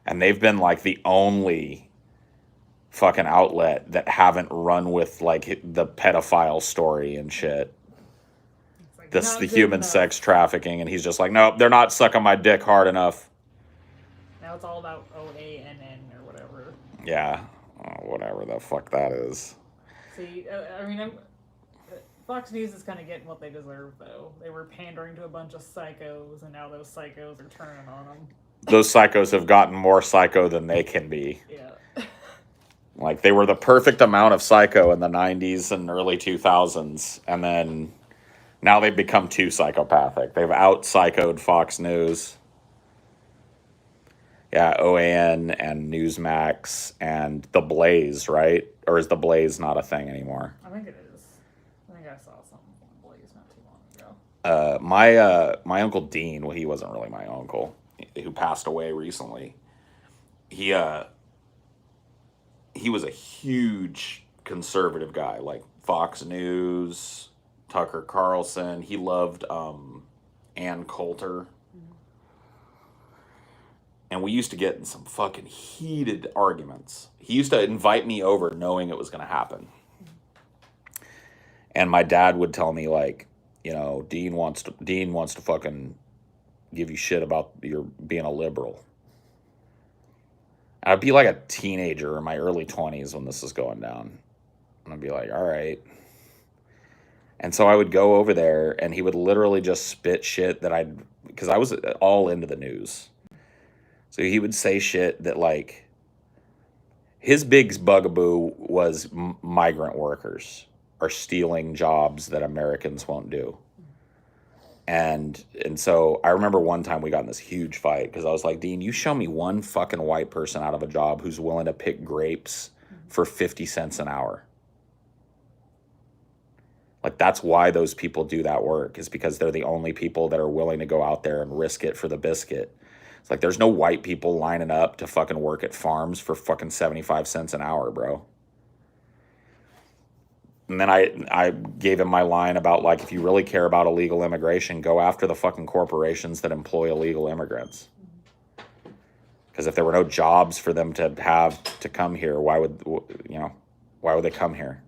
And they've been like the only fucking outlet that haven't run with like the pedophile story and shit. Like, This the human sex trafficking, and he's just like, nope, they're not sucking my dick hard enough. Now it's all about OANN or whatever. Yeah, whatever the fuck that is. See, I mean, Fox News is kind of getting what they deserve, though. They were pandering to a bunch of psychos, and now those psychos are turning on them. Those psychos have gotten more psycho than they can be. Yeah. Like they were the perfect amount of psycho in the 90s and early 2000s, and then now they've become too psychopathic. They've out psychoed Fox News. Yeah, OAN and Newsmax and The Blaze, right? Or is The Blaze not a thing anymore? I think it is. I think I saw something from Blaze not too long ago. My Uncle Dean, well, he wasn't really my uncle, who passed away recently. He he was a huge conservative guy, like Fox News, Tucker Carlson. He loved Ann Coulter. And we used to get in some fucking heated arguments. He used to invite me over knowing it was going to happen. And my dad would tell me, like, you know, Dean wants to fucking give you shit about your being a liberal. I'd be like a teenager in my early 20s when this is going down. And I'd be like, all right. And so I would go over there and he would literally just spit shit that because I was all into the news. So he would say shit that, like, his big bugaboo was migrant workers are stealing jobs that Americans won't do. And so I remember one time we got in this huge fight because I was like, Dean, you show me one fucking white person out of a job who's willing to pick grapes for 50 cents an hour. Like, that's why those people do that work, is because they're the only people that are willing to go out there and risk it for the biscuit. It's like, there's no white people lining up to fucking work at farms for fucking 75 cents an hour, bro. And then I gave him my line about, like, if you really care about illegal immigration, go after the fucking corporations that employ illegal immigrants. Because if there were no jobs for them to have to come here, why would they come here?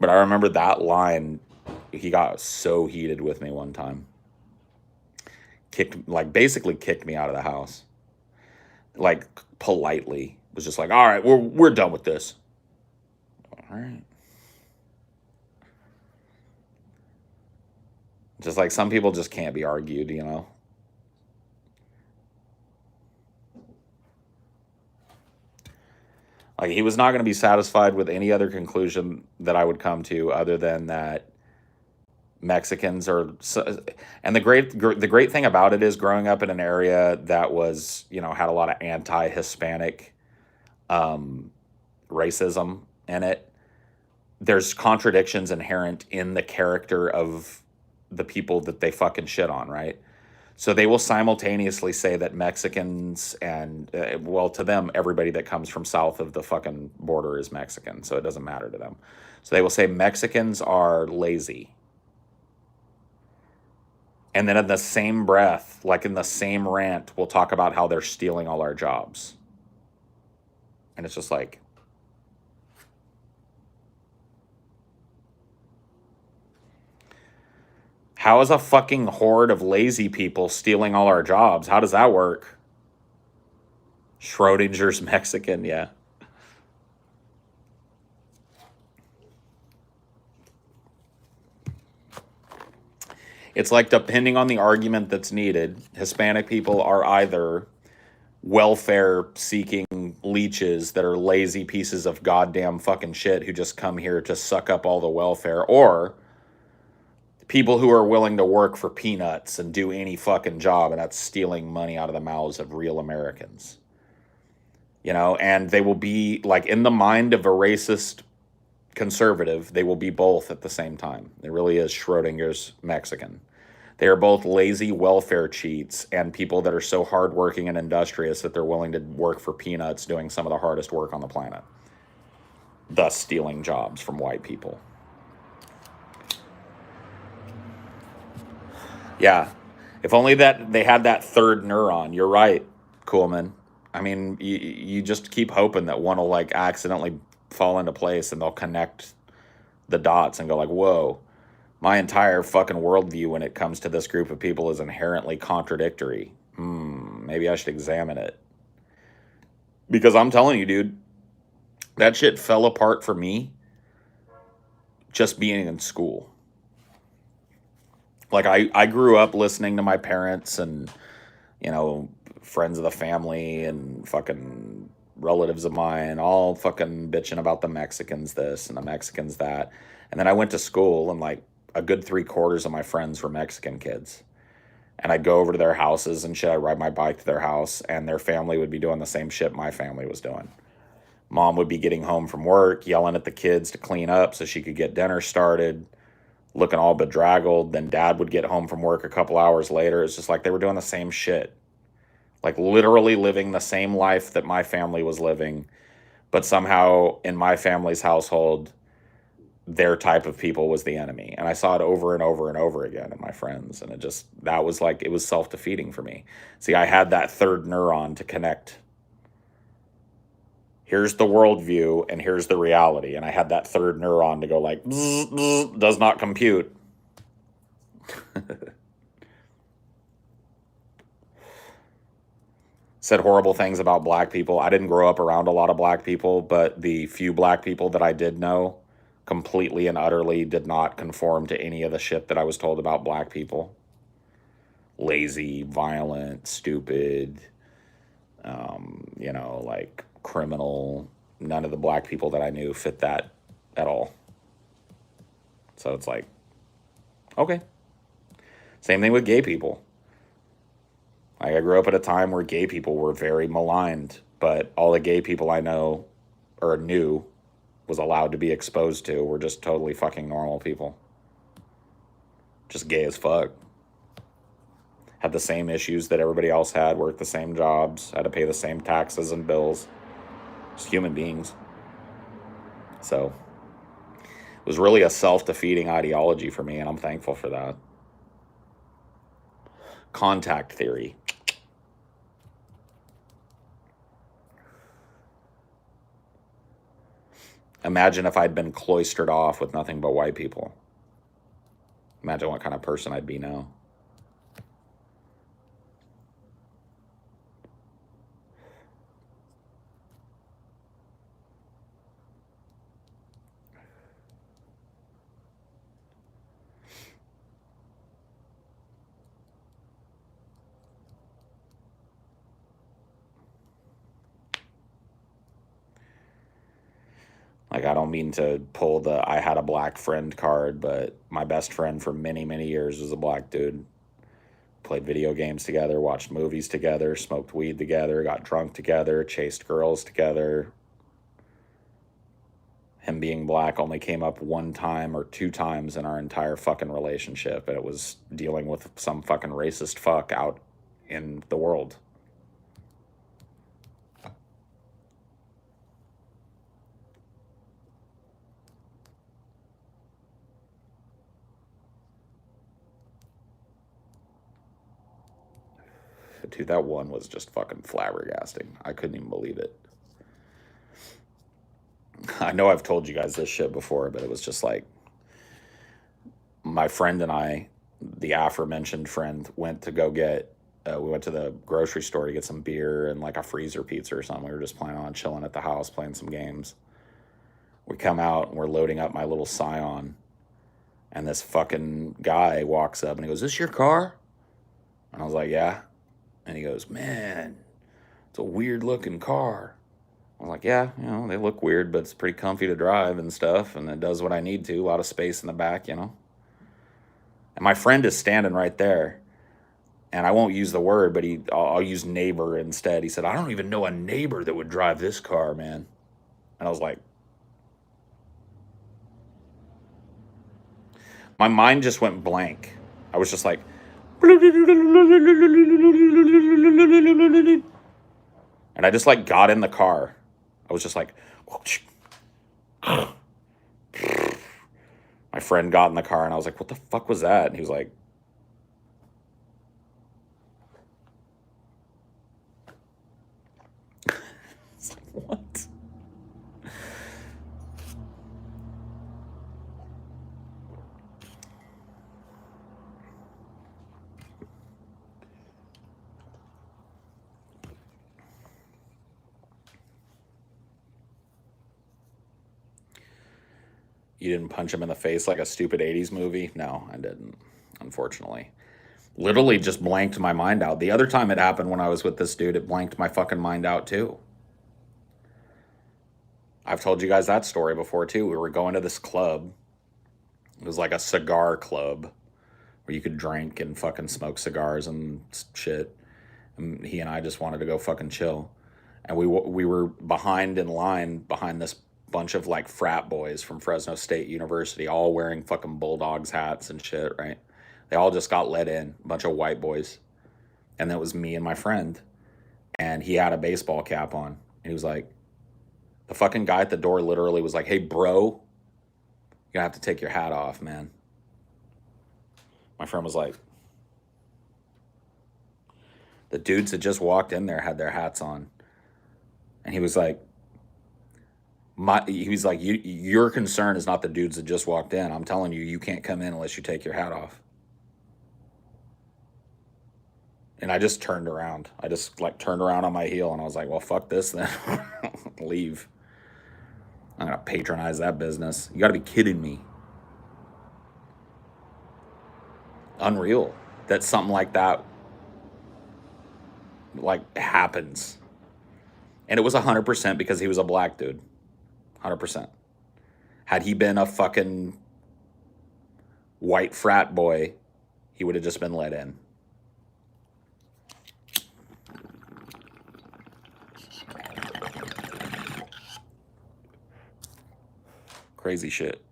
But I remember that line, he got so heated with me one time. Basically kicked me out of the house. Like, politely. Was just like, all right, we're done with this. All right. Just like some people just can't be argued, you know? Like, he was not going to be satisfied with any other conclusion that I would come to other than that Mexicans are, and the great thing about it is, growing up in an area that was, you know, had a lot of anti-Hispanic racism in it, there's contradictions inherent in the character of the people that they fucking shit on, right? So they will simultaneously say that Mexicans and, well, to them, everybody that comes from south of the fucking border is Mexican, so it doesn't matter to them. So they will say Mexicans are lazy. And then in the same breath, like in the same rant, we'll talk about how they're stealing all our jobs. And it's just like, how is a fucking horde of lazy people stealing all our jobs? How does that work? Schrodinger's Mexican, yeah. It's like, depending on the argument that's needed, Hispanic people are either welfare-seeking leeches that are lazy pieces of goddamn fucking shit who just come here to suck up all the welfare, or people who are willing to work for peanuts and do any fucking job, and that's stealing money out of the mouths of real Americans. You know, and they will be, like, in the mind of a racist conservative, they will be both at the same time. It really is Schrodinger's Mexican. They are both lazy welfare cheats and people that are so hardworking and industrious that they're willing to work for peanuts doing some of the hardest work on the planet, thus stealing jobs from white people. Yeah. If only that they had that third neuron. You're right, Coolman. I mean, you just keep hoping that one will, like, accidentally fall into place and they'll connect the dots and go like, whoa, my entire fucking worldview when it comes to this group of people is inherently contradictory. Maybe I should examine it. Because I'm telling you, dude, that shit fell apart for me just being in school. Like, I grew up listening to my parents and, you know, friends of the family and fucking relatives of mine, all fucking bitching about the Mexicans this and the Mexicans that. And then I went to school, and like a good 3/4 of my friends were Mexican kids. And I'd go over to their houses and shit. I'd ride my bike to their house, and their family would be doing the same shit my family was doing. Mom would be getting home from work, yelling at the kids to clean up so she could get dinner started, looking all bedraggled. Then dad would get home from work a couple hours later. It's just like they were doing the same shit. Like literally living the same life that my family was living. But somehow in my family's household, their type of people was the enemy. And I saw it over and over and over again in my friends. And that was like, it was self-defeating for me. See, I had that third neuron to connect. Here's the worldview and here's the reality. And I had that third neuron to go like, bzz, bzz, does not compute. Said horrible things about black people. I didn't grow up around a lot of black people, but the few black people that I did know completely and utterly did not conform to any of the shit that I was told about black people. Lazy, violent, stupid, like criminal. None of the black people that I knew fit that at all. So it's like, okay. Same thing with gay people. Like I grew up at a time where gay people were very maligned, but all the gay people I know or knew was allowed to be exposed to were just totally fucking normal people. Just gay as fuck. Had the same issues that everybody else had, worked the same jobs, had to pay the same taxes and bills. Just human beings. So it was really a self-defeating ideology for me, and I'm thankful for that. Contact theory. Imagine if I'd been cloistered off with nothing but white people. Imagine what kind of person I'd be now. Like, I don't mean to pull the I had a black friend card, but my best friend for many, many years was a black dude. Played video games together, watched movies together, smoked weed together, got drunk together, chased girls together. Him being black only came up 1 time or 2 times in our entire fucking relationship, and it was dealing with some fucking racist fuck out in the world. Dude, that one was just fucking flabbergasting. I couldn't even believe it. I know I've told you guys this shit before, but it was just like my friend and I, the aforementioned friend, went to go get, we went to the grocery store to get some beer and like a freezer pizza or something. We were just planning on chilling at the house, playing some games. We come out and we're loading up my little Scion, and this fucking guy walks up and he goes, "Is this your car?" And I was like, "Yeah." And he goes, "Man, it's a weird looking car." I was like, "Yeah, they look weird, but it's pretty comfy to drive and stuff, and it does what I need to. A lot of space in the back, And my friend is standing right there, and I won't use the word, but I'll use neighbor instead. He said, "I don't even know a neighbor that would drive this car, man." And I was like, my mind just went blank. I was just like, and I just like got in the car. I was just like, my friend got in the car and I was like, "What the fuck was that?" And he was like, it's like, what? You didn't punch him in the face like a stupid 80s movie? No, I didn't, unfortunately. Literally just blanked my mind out. The other time it happened when I was with this dude, it blanked my fucking mind out too. I've told you guys that story before too. We were going to this club. It was like a cigar club where you could drink and fucking smoke cigars and shit. And he and I just wanted to go fucking chill. And we were behind in line behind this bunch of like frat boys from Fresno State University, all wearing fucking Bulldogs hats and shit, right? They all just got let in, a bunch of white boys. And that was me and my friend. And he had a baseball cap on. And he was like, the fucking guy at the door literally was like, hey, bro, you're gonna have to take your hat off, man. My friend was like, the dudes that just walked in there had their hats on. And he was like, your concern is not the dudes that just walked in. I'm telling you, you can't come in unless you take your hat off. And I just turned around. I just like turned around on my heel and I was like, well, fuck this then. Leave. I'm going to patronize that business. You got to be kidding me. Unreal that something like that like happens. And it was 100% because he was a black dude. 100%. Had he been a fucking white frat boy, he would have just been let in. Crazy shit.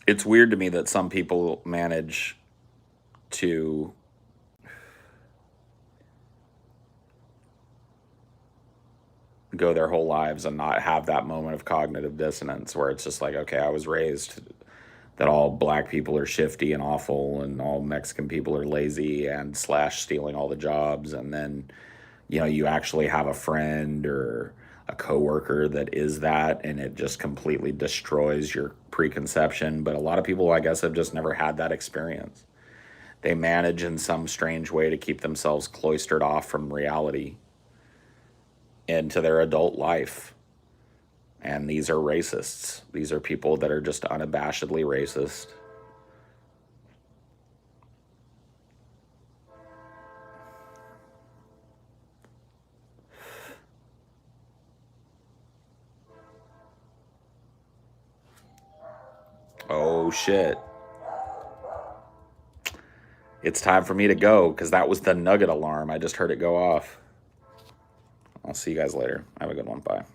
It's weird to me that some people manage to go their whole lives and not have that moment of cognitive dissonance where it's just like, okay, I was raised that all black people are shifty and awful and all Mexican people are lazy and slash stealing all the jobs. And then, you know, you actually have a friend or a coworker that is that, and it just completely destroys your preconception. But a lot of people, I guess, have just never had that experience. They manage in some strange way to keep themselves cloistered off from reality into their adult life. And these are racists. These are people that are just unabashedly racist. Oh shit. It's time for me to go because that was the nugget alarm. I just heard it go off. I'll see you guys later. Have a good one. Bye.